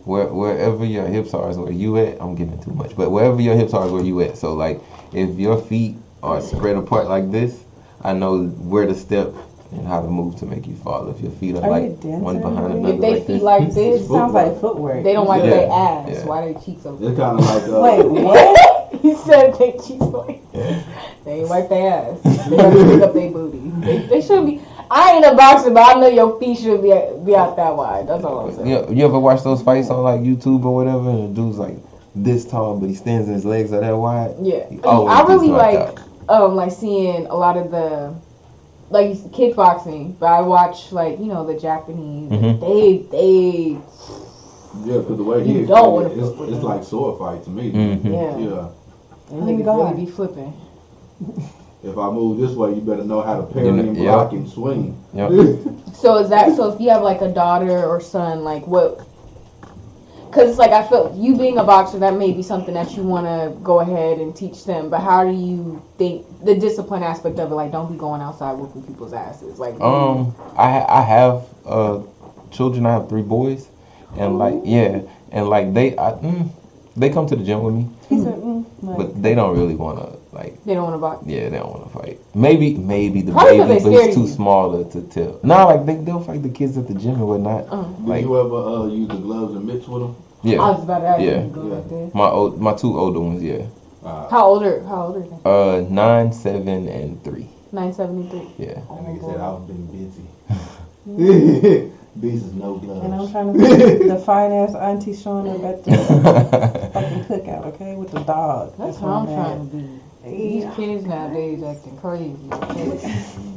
Wherever your hips are is where you at. I'm getting too much, but wherever your hips are is where you at. So like, if your feet are spread apart like this, I know where to step and how to move to make you fall. If your feet are like one behind another, if they like feet this, like this, sounds like footwork. They don't wipe their ass. Why they cheeks over? It's kind of like wait, what? He said they cheeks like they ain't wipe their ass. They have to pick up their booty. They should be. I ain't a boxer, but I know your feet should be out that wide. That's all I'm saying. Yeah, you ever watch those fights on like YouTube or whatever, and the dude's like this tall, but he stands and his legs are that wide? Yeah, I really like seeing a lot of the like kickboxing, but I watch like the Japanese. They because the way he it's like sword fight to me. Yeah. And niggas really be flipping. If I move this way, you better know how to parry and block and swing. Yep. So if you have like a daughter or son, like what? Because it's like I feel you being a boxer, that may be something that you want to go ahead and teach them. But how do you think the discipline aspect of it? Like, don't be going outside whooping people's asses. Like, I have children. I have 3 boys, and they come to the gym with me. He said, but they don't really want to They don't want to box. Yeah, they don't want to fight. Maybe the probably baby, but it's too small to tell. Nah, like they'll fight the kids at the gym and whatnot. Did you ever use the gloves and mitts with them? Yeah. I was about to ask you to go like that. My 2 older ones, yeah. How old are they? 9, 7, and 3. 9, 7, and 3. Yeah. That nigga said I've been busy. These is no gloves. And I'm trying to see the fine ass auntie showing up at the fucking cookout, okay, with the dog. That's what I'm trying to be. These kids nowadays acting crazy.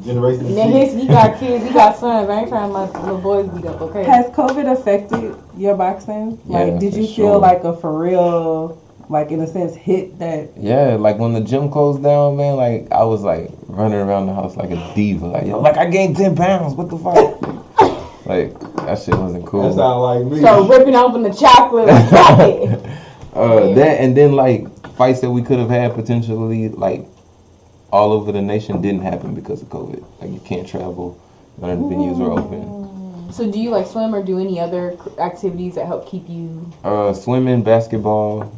Generation he got kids, he got sons. I ain't trying to let little boys beat up, okay? Has COVID affected your boxing? Like, did you feel like a for real, like in a sense, hit that? Yeah, like when the gym closed down, man, like I was like running around the house like a diva. Like I gained 10 pounds. What the fuck? Like that shit wasn't cool. That sound like me. So ripping open the chocolate like that, and then like fights that we could have had potentially like all over the nation didn't happen because of COVID. Like you can't travel, none of the venues are open. So do you like swim or do any other activities that help keep you? Swimming, basketball.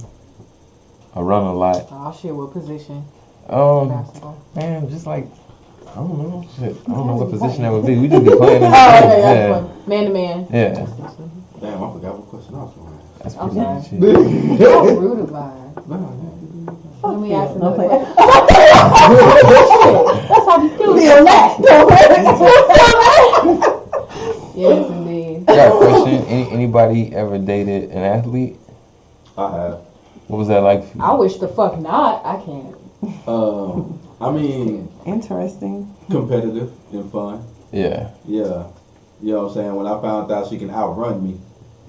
I run a lot. Oh shit, what position? Basketball. Man, just like I don't know. Shit. I don't know what position that would be. We just be playing. Man to man. Yeah. Damn, I forgot what question I was going to ask. That's pretty much it. How rude of mine. Let me ask another question. That's how you feel. Yes, indeed. Got a question. Anybody ever dated an athlete? I have. What was that like for you? I wish the fuck not. I can't. I mean, interesting. competitive and fun. Yeah. Yeah. You know what I'm saying? When I found out she can outrun me,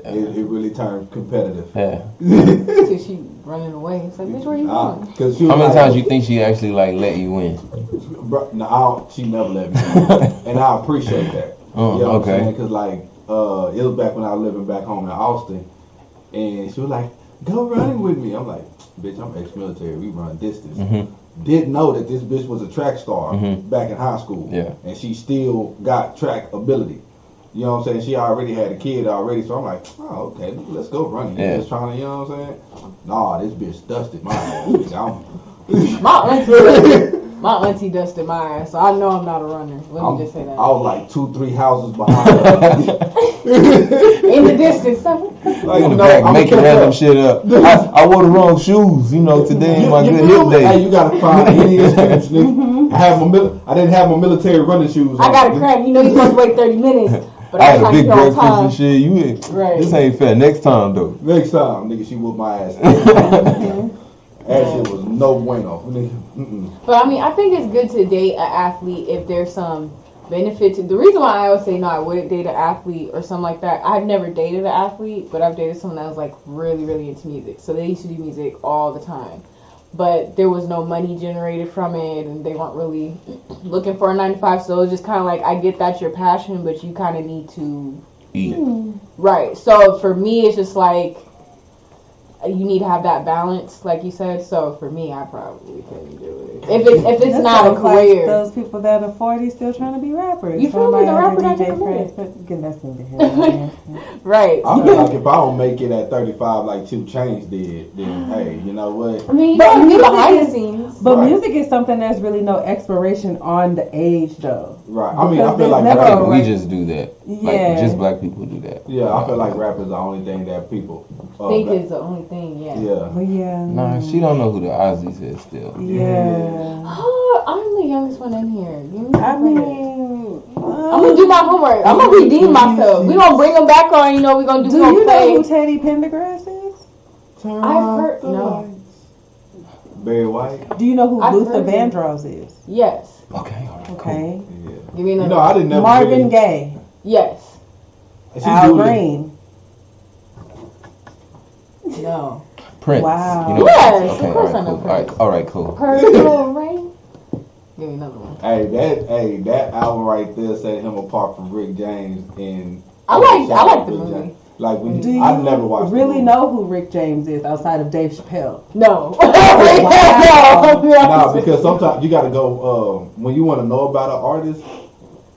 it really turned competitive. Yeah. Till she running away. It's like, bitch, where you going? Cause she was How many like, times you think she actually like let you win? Bro, no, she never let me win. And I appreciate that. Oh, you know what okay. I'm saying? Cause like, it was back when I was living back home in Austin, and she was like, go running with me. I'm like, bitch, I'm ex-military. We run distance. Mm-hmm. Didn't know that this bitch was a track star back in high school. Yeah. And she still got track ability. You know what I'm saying? She already had a kid already, so I'm like, oh, okay, let's go running. Yeah. Just trying to, you know what I'm saying? Nah, this bitch dusted my ass. My auntie dusted my ass, so I know I'm not a runner. Let me just say that. I was like 2-3 houses behind her. In the distance. Like, in the back, making random shit up. I wore the wrong shoes, today ain't my good hip day. Hey, you gotta find any excuse, nigga. I didn't have my military running shoes on. I got a cramp. You're supposed to wait 30 minutes. But I had a trying big to get on breakfast time. and shit. Right. This ain't fair. Next time, though. Next time, nigga, she whooped my ass. That shit was no bueno. Nigga. But I mean, I think it's good to date an athlete if there's some benefit to. The reason why I always say no, I wouldn't date an athlete or something like that. I've never dated an athlete, but I've dated someone that was like really, really into music. So they used to do music all the time. But there was no money generated from it, and they weren't really looking for a 9-to-5. So it was just kind of like, I get that's your passion, but you kind of need to eat. Right. So for me, it's just like you need to have that balance, like you said. So for me, I probably couldn't do it if it's not a career. Like those people that are 40 still trying to be rappers. You feel me? The rapper that DJ never Friends, that's neither Right. I feel like if I don't make it at 35 like 2 Chainz did, then hey, you know what? I mean, you But know, music behind is- the scenes. But Right. music is something that's really no expiration on the age, though. Right. I mean, I Because feel there's like never I a think we right- just do that. Yeah. Like, just black people do that. yeah, I feel like rap is the only thing that people Think is the only thing, yeah. Yeah. But yeah. Nah, she don't know who the Ozzy's is still. Yeah. Oh, I'm the youngest one in here. Give me some I credit. mean, I'm gonna do my homework. I'm gonna redeem myself. We gonna bring them back on. We gonna do. do you know who Teddy Pendergrass is? I've heard no. Barry White. Do you know who I've Luther heard him. Vandross is? Yes. Okay, all right. Okay. Yeah. Give me You another. know, I didn't never Marvin really, Gaye. Yes. she Al do this- Green. No. Prince. Wow. You know Yes, Prince? of course I know Cool. Prince. All right, cool. Purple Rain. Give me another one. Hey, that album right there set him apart from Rick James and I like the Rick movie. James. Like when Do you I've never watched really the movie. know who Rick James is outside of Dave Chappelle? No. Wow. Nah, because sometimes you gotta go when you want to know about an artist,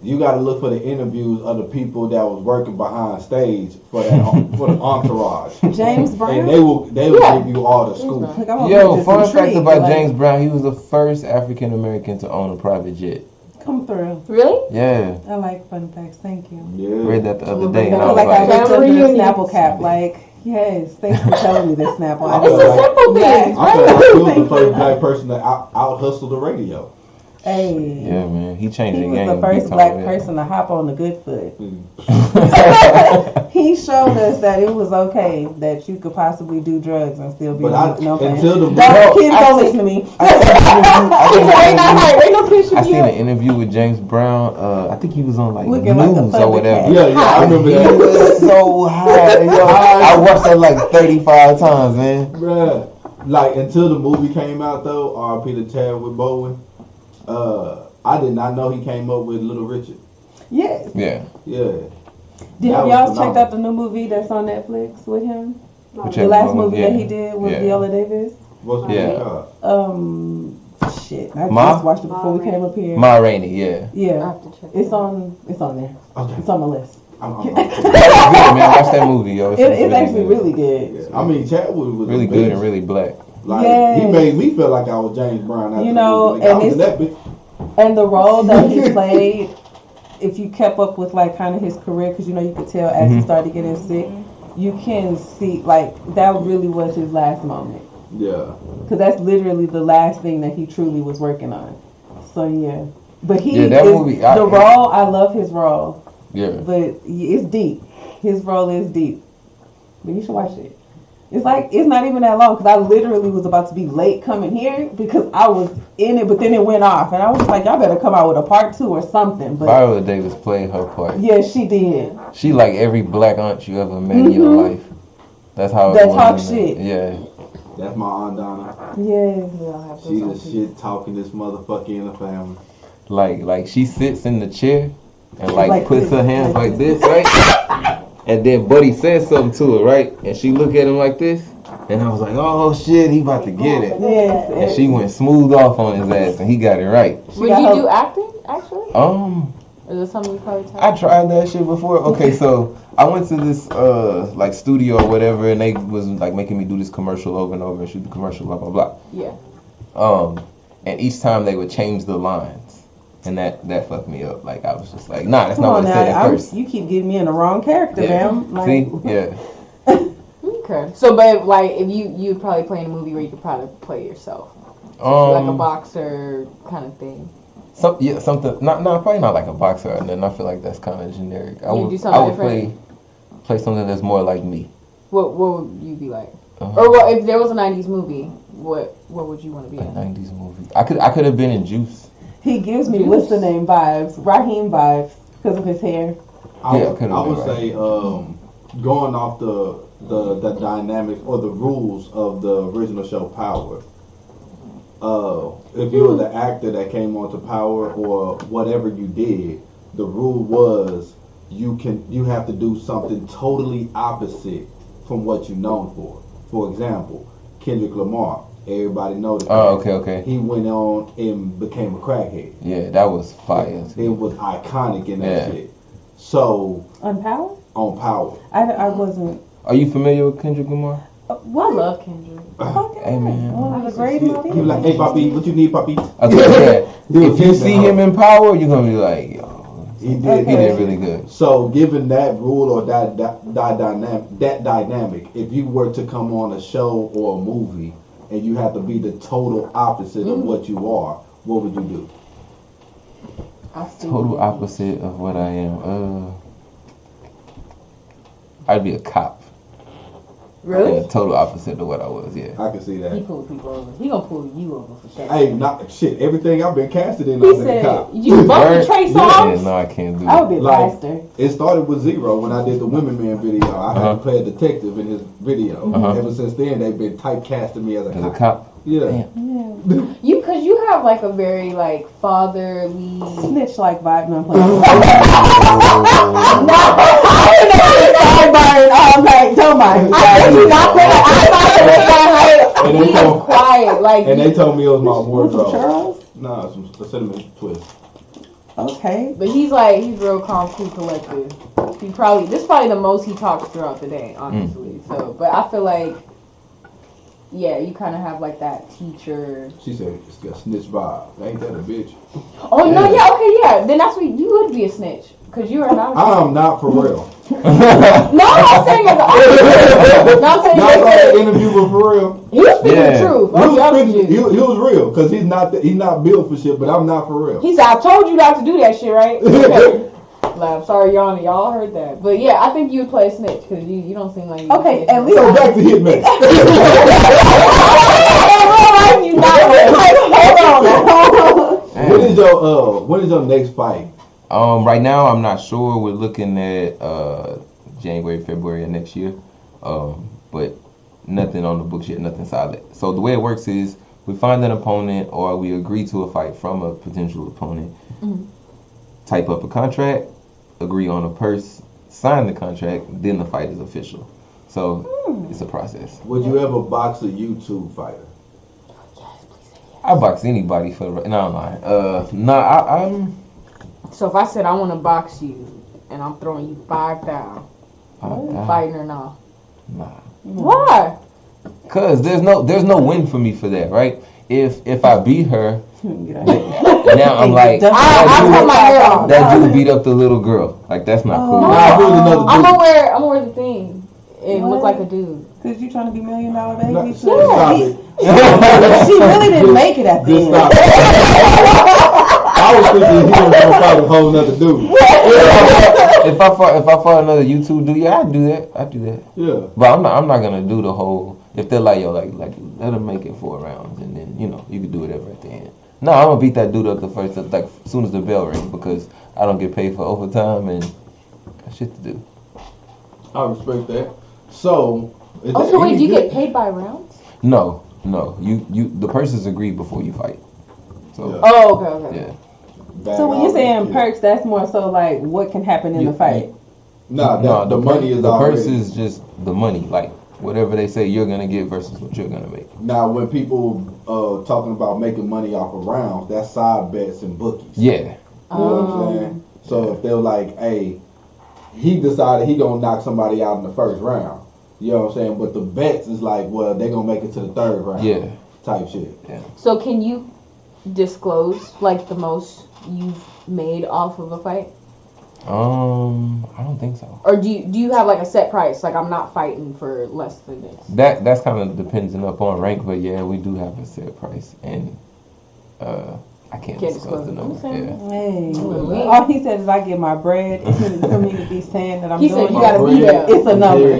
you gotta look for the interviews of the people that was working behind stage for that for the entourage. James Brown? And they will Yeah. give you all the scoop. Like, I'm Yo, just fun fact intrigued, about like, James Brown, he was the first African American to own a private jet. Come through. Really? Yeah, I like fun facts. Thank you. Yeah. read that the other Well, day, and I I I was feel like I like, looked up Family in a reunions. Snapple cap. Like, yes, thanks for telling me this Snapple. I I feel It's didn't- a simple thing, Yeah. I feel like he was the Thank first you. black person to out hustle the radio. Hey. yeah, man, he changed He the was game. the big first time, black yeah. person to hop on the good foot. Mm. He showed us that it was okay that you could possibly do drugs and still be But no fan. until the Don't, kids, I don't see- listen to me. Ain't no picture I of seen you. an interview with James Brown. I think he was on like Looking like a news or whatever. Thundercat. yeah, I remember He that. was so high. Yo, I watched that like 35 times, man. Bruh. Like until the movie came out though, R.P. to Chadwick Boseman, I did not know he came up with Little Richard. Yes. Yeah. Yeah. Did That was y'all check phenomenal. out the new movie that's on Netflix with him? Which The last one? movie Yeah. that he did with Yeah. Viola Davis? What's the Yeah. name called? Shit. I Ma? just watched it before we came up here. Ma Rainey, yeah. I Yeah. have to check. It's on there. Okay. It's on my list. That's good, man. Watch that movie, yo. It's actually good. really good. Yeah. I mean, Chadwick was Really a good bitch. and really black. Like Yes. he made me feel like I was James Brown. After You the know, movie. Like, I and was in that bitch. And the role that he played, if you kept up with like kind of his career, because you know you could tell as he started getting sick, you can see like that really was his last moment. Yeah. Because that's literally the last thing that he truly was working on. So yeah, but he Yeah, that is, movie, the role. I love his role, Yeah. but it's deep. His role is deep, but you should watch it. It's like, it's not even that long because I literally was about to be late coming here because I was in it, but then it went off. And I was just like, y'all better come out with a part 2 or something. But Viola Davis played her part. yeah, she did. She like every black aunt you ever met in your life. That's how it That was. talk shit. Yeah. That's my Aunt Donna. Yeah. She's the shit talking this motherfucker in the family. Like she sits in the chair and like puts this, her hands like this, right? And then Buddy says something to her, right? And she look at him like this. And I was like, oh shit, he about to get it. Yes. And she went smooth off on his ass and he got it right. Would you do acting, actually? Is it something you probably tried? I tried that shit before. Okay, so I went to this like studio or whatever, and they was like making me do this commercial over and over and shoot the commercial, blah blah blah. Yeah. And each time they would change the lines, and that fucked me up. Like I was just like, nah, that's not what it said at first. You keep getting me in the wrong character, man. Like, see, yeah. Okay. So, but like, if you'd probably play in a movie where you could probably play yourself, like a boxer kind of thing. Something. Probably not like a boxer. And then I feel like that's kind of generic. I would play something that's more like me. What would you be like? Or what if there was a '90s movie? What would you want to be in? A '90s movie. I could have been in Juice. He gives me what's the name vibes, Raheem vibes, because of his hair. I would say going off the dynamics or the rules of the original show Power. If you were the actor that came onto Power or whatever you did, the rule was you have to do something totally opposite from what you're known for. For example, Kendrick Lamar. Everybody knows that. Oh, okay. He went on and became a crackhead. Yeah, that was fire. It was iconic in that shit. So On Power? On Power. I wasn't. Are you familiar with Kendrick Lamar? I love Kendrick. Okay. Hey man. One of the great He was like, hey papi, what you need, papi? Okay, if you see him in Power, you're gonna be like, yo, He did really good. So given that rule or that dynamic, if you were to come on a show or a movie and you have to be the total opposite of what you are, what would you do? Total opposite of what I am. I'd be a cop. Really? Yeah, total opposite of what I was. Yeah. I can see that. He pulled people over. He gonna pull you over for sure. Hey, not shit. Everything I've been casted in, He I've been a said, cop. "You voted Trey Songz." Yeah, no, I can't do I would that. be a Like, pastor. It started with Zero when I did the Women Man video. I had to play a detective in his video. Ever since then, they've been typecasting me as a cop. Yeah. Damn. Cause you have like a very like fatherly. Snitch like vibe. No, I'm playing. Don't mind. I did not play. And they told, quiet. Like and they told me it was my Some wardrobe. churros? Nah, some cinnamon twist. Okay. But he's real calm, cool, collected. This is probably the most he talks throughout the day, honestly. So, but I feel like, yeah, you kind of have like that teacher. She said, it's got snitch vibe. Ain't that a bitch? Oh no, yeah, okay, yeah. Then that's what you would be a snitch, cause you are not. I'm not for real. No, I'm not saying as an no, I'm saying Not like an interview, but for real. he was speaking the truth. He was real, because he's not built for shit, but I'm not for real. He said, I told you not to do that shit, right? Okay. Like, I'm sorry, y'all heard that. But yeah, I think you would play a snitch because you don't seem like you. Okay, at least. So back to Hitman. You not When is your next fight? Right now I'm not sure. We're looking at January, February of next year. But nothing on the books yet, nothing solid. So the way it works is we find an opponent or we agree to a fight from a potential opponent. Type up a contract, agree on a purse, sign the contract, then the fight is official. So it's a process. Would you ever box a YouTube fighter? I box anybody for the no, I'm lying. I'm So if I said I want to box you and I'm throwing you 5,000, fighting or not? Nah. Why? Cause there's no win for me for that, right? If I beat her, now I'm like I put my hair on. that dude beat up the little girl. Like that's not cool. Nah, who's another dude? I'm gonna wear the thing and look like a dude. Cause you trying to be $1 Million Baby? Stop it. She really didn't make it at the Just end. stop it. I I was thinking he was gonna fight a whole nother dude. If I fought another YouTube dude, yeah, I'd do that. Yeah. But I'm not gonna do the whole. If they're like, yo, like let them make it 4 rounds, and then you can do whatever at the end. No, I'm gonna beat that dude up the first, like as soon as the bell rings, because I don't get paid for overtime and got shit to do. I respect that. So. So wait, do you get paid by rounds? No. You the purses agree before you fight. So. Yeah. Oh, okay. Yeah. So when you're saying perks, that's more so like what can happen in the fight. No, the money is the already. purse is just the money, like whatever they say you're gonna get versus what you're gonna make. Now, when people talking about making money off of rounds, that's side bets and bookies. Yeah. You know what I'm saying? So if they're like, hey, he decided he gonna knock somebody out in the first round. You know what I'm saying? But the bets is like, well, they gonna make it to the 3rd round. Yeah. Type shit. Yeah. So can you disclose like the most you've made off of a fight? I don't think so. Or do you have like a set price? Like I'm not fighting for less than this. That's kind of dependent upon rank, but yeah, we do have a set price, and I can't disclose the number. Yeah. Hey, all he said is I get my bread. For me to be saying that I'm He doing said you gotta be there. It's a number.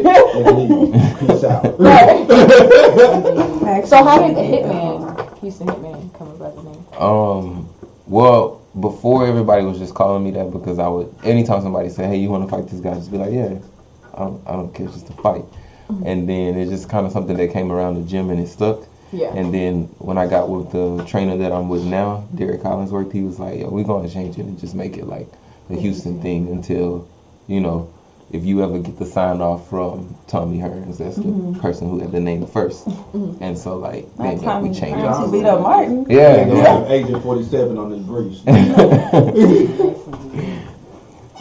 Peace out. So how did the Houston Hitman come about the name? Well, before everybody was just calling me that because I would, anytime somebody said, hey, you want to fight this guy, just be like, yeah, I don't care, just to fight. Mm-hmm. And then it's just kind of something that came around the gym and it stuck. Yeah. And then when I got with the trainer that I'm with now, Derek Collinsworth, he was like, yo, we're going to change it and just make it like a Houston thing until, if you ever get the sign off from Tommy Hearns, that's the person who had the name first. Mm-hmm. And so like, maybe we change it. To beat up Martin. Yeah. Agent 47 on his briefs.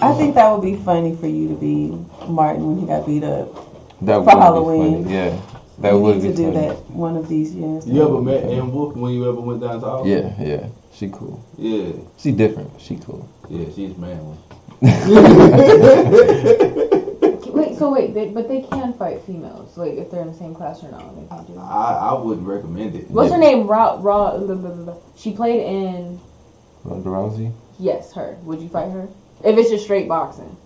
I think that would be funny for you to be Martin when he got beat up that for Halloween. Be funny. Yeah. That would be to do funny. that one of these years. You ever met Ann Wolf when you ever went down to Austin? Yeah. She cool. Yeah. She different. She cool. Yeah, she's manly. But they can fight females, like if they're in the same class or not. They can do that. I wouldn't recommend it. What's her name? She played in. Ronda Rousey? Yes, her. Would you fight her? If it's just straight boxing.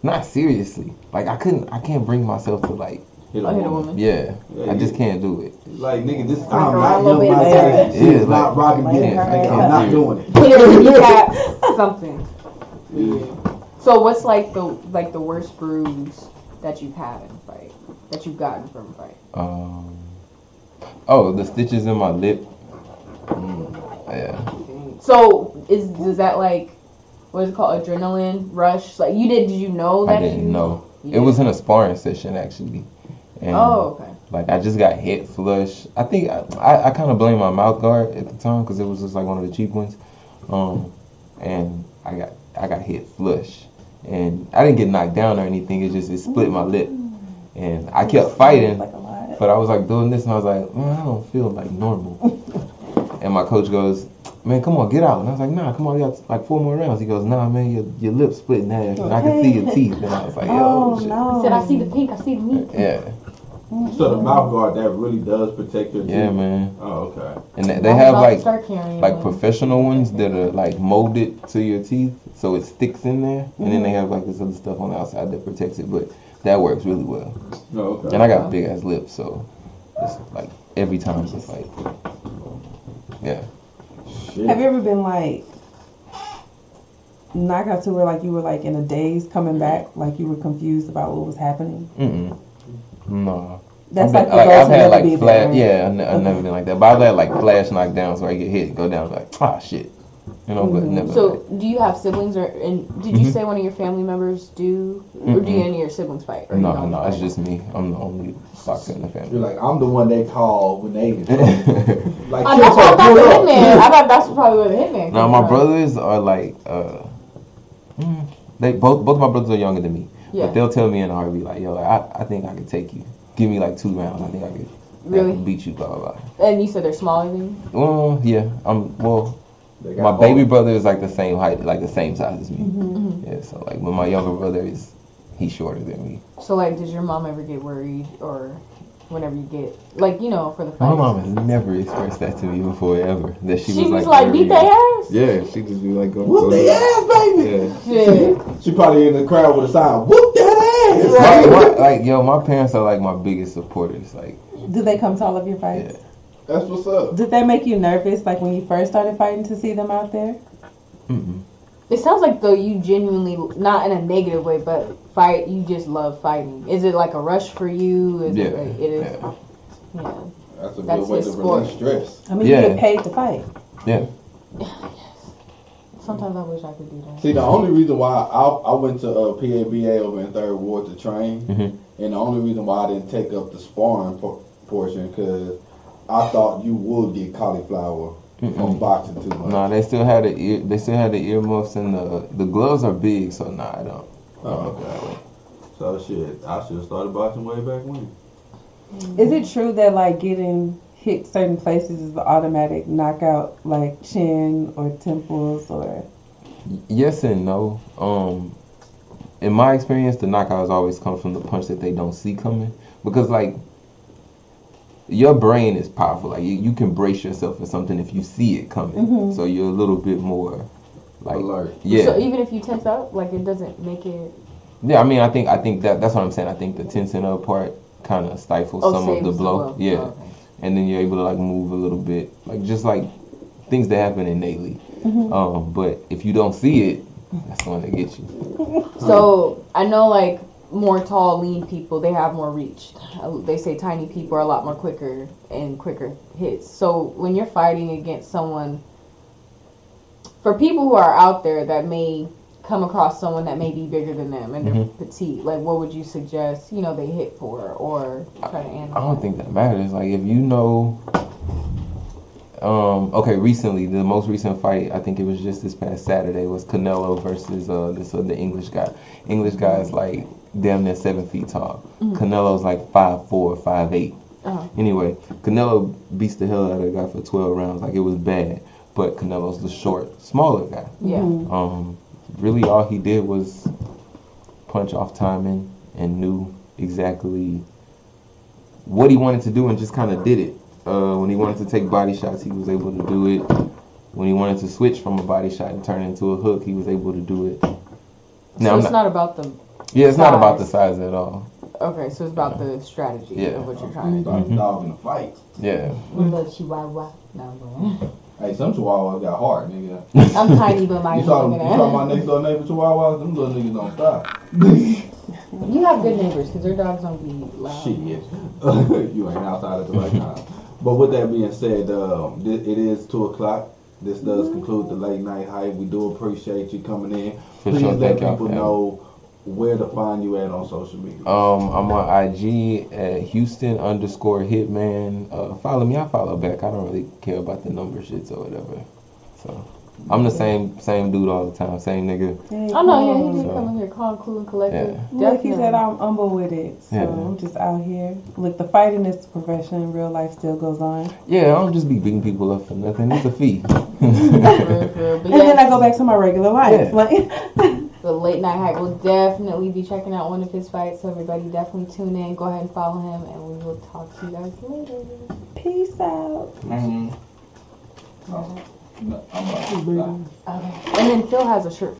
Not seriously. Like I can't bring myself to like hit a woman. Yeah, I just can't do it. Like nigga, this I'm time not not young, my She is not Robin like Gibbs. her. I'm not doing it. Hit her in the kneecap, something. Yeah. So what's like the worst bruise that you've had in a fight? That you've gotten from a fight? The stitches in my lip. Yeah. So does that like what is it called, adrenaline rush? Like did you know that? I didn't know. It was in a sparring session actually. And okay. Like I just got hit flush. I think I kind of blame my mouth guard at the time because it was just like one of the cheap ones. And I got hit flush. And I didn't get knocked down or anything. It split my lip. And I kept fighting, but I was like doing this and I was like, I don't feel like normal. And my coach goes, man, come on, get out. And I was like, nah, come on, you got like 4 more rounds. He goes, nah, man, your lip's split in half and I can see your teeth. And I was like, yo, shit. No. He said, I see the pink, I see the meat. Yeah. So the mouth guard, that really does protect your teeth? Yeah, man. Oh, okay. And they have like professional ones that are like molded to your teeth, so it sticks in there. And then they have like this other stuff on the outside that protects it, but that works really well. Oh, okay. And I got big ass lips, so it's like every time it's like, yeah. Shit. Have you ever been like knocked out to where like you were like in a daze coming back, like you were confused about what was happening? No. That's I've had like flash. Yeah, I've never been like that. But I've had like flash knockdowns where I get hit and go down like shit, But never. So do you have siblings and did you say one of your family members do, or do any of your siblings fight? Or no, it's just me. I'm the only boxer in the family. You're like, I'm the one they call when they like. That's why I thought the hitman. I thought that's probably where the hitman. No, my brothers are like, they both my brothers are younger than me. Yeah. But they'll tell me in a heartbeat like, yo, I think I could take you. Give me like 2 rounds. I think I could really beat you. Blah blah blah. And you said they're smaller than you? Yeah. My baby brother is like the same height, like the same size as me. Mm-hmm. Yeah. So like, when my younger brother he's shorter than me. So like, does your mom ever get worried or whenever you get like for the fight? My mom has never expressed that to me before ever. That she was like beat their ass. Yeah, she just be like, whoop their ass, baby. Yeah. She probably in the crowd with a sign, whoop that ass. My parents are like my biggest supporters. Like, do they come to all of your fights? Yeah. That's what's up. Did that make you nervous, like when you first started fighting, to see them out there? Mm-mm. It sounds like though you genuinely, not in a negative way, but you just love fighting. Is it like a rush for you? Is it like, it is. Yeah. That's a good way to release stress. I mean, you get paid to fight. Yeah. Yes. Sometimes I wish I could do that. See, the only reason why I went to PABA over in 3rd Ward to train, and the only reason why I didn't take up the sparring portion, because I thought you would get cauliflower from boxing too much. No, they still had the earmuffs, and the gloves are big, so I don't. Oh, okay. So shit, I should have started boxing way back when. Is it true that like getting hit certain places is an automatic knockout, like chin or temples or? Yes and no. In my experience, the knockouts always come from the punch that they don't see coming, because like your brain is powerful. Like you can brace yourself for something if you see it coming, so you're a little bit more like alert. Yeah. So even if you tense up, like it doesn't make it. Yeah, I mean, I think that's what I'm saying. I think the tensing up part kind of stifles some of the blow. Yeah. Oh, okay. And then you're able to like move a little bit, like just like things that happen innately. But if you don't see it, that's the one that gets you. So I know like more tall, lean people, they have more reach. They say tiny people are a lot more quicker hits. So when you're fighting against someone, for people who are out there that may come across someone that may be bigger than them and they're petite, like what would you suggest they hit for or try to analyze? I don't think that matters. Like if you know, okay, recently the most recent fight, I think it was just this past Saturday, was Canelo versus the English guy. English guy is like damn near 7 feet tall. Canelo's like 5'4", 5'8". Anyway, Canelo beats the hell out of the guy for 12 rounds. Like it was bad, but Canelo's the short, smaller guy. Yeah. Really all he did was punch off timing and knew exactly what he wanted to do and just kind of did it. When he wanted to take body shots, he was able to do it. When he wanted to switch from a body shot and turn it into a hook, he was able to do it. Now, so it's not about the it's not about the size at all. Okay, so it's about the strategy of what you're trying to do. About the dog in the fight. Yeah. We love Chihuahua. No, hey, some Chihuahuas got heart, nigga. I'm tiny, but my you saw my next door neighbor Chihuahuas? Them little niggas don't stop. You have good neighbors, because their dogs don't be loud. Shit. You ain't outside at the right time. But with that being said, it is 2 o'clock. This does conclude the late night hype. We do appreciate you coming in. Please let people know where to find you at on social media. I'm on IG at Houston_Hitman. Follow me, I follow back. I don't really care about the number shits or whatever. So I'm the same dude all the time, same nigga. Oh no, he did come in here calm, cool, and collected. Yeah. Look, he said I'm humble with it, so I'm just out here. Look, the fighting is a profession. Real life still goes on. Yeah, I don't just be beating people up for nothing. It's a fee. And then I go back to my regular life. Yeah. The late night hype will definitely be checking out one of his fights, so everybody definitely tune in. Go ahead and follow him, and we will talk to you guys later. Peace out. I'm about to. Okay. And then Phil has a shirt.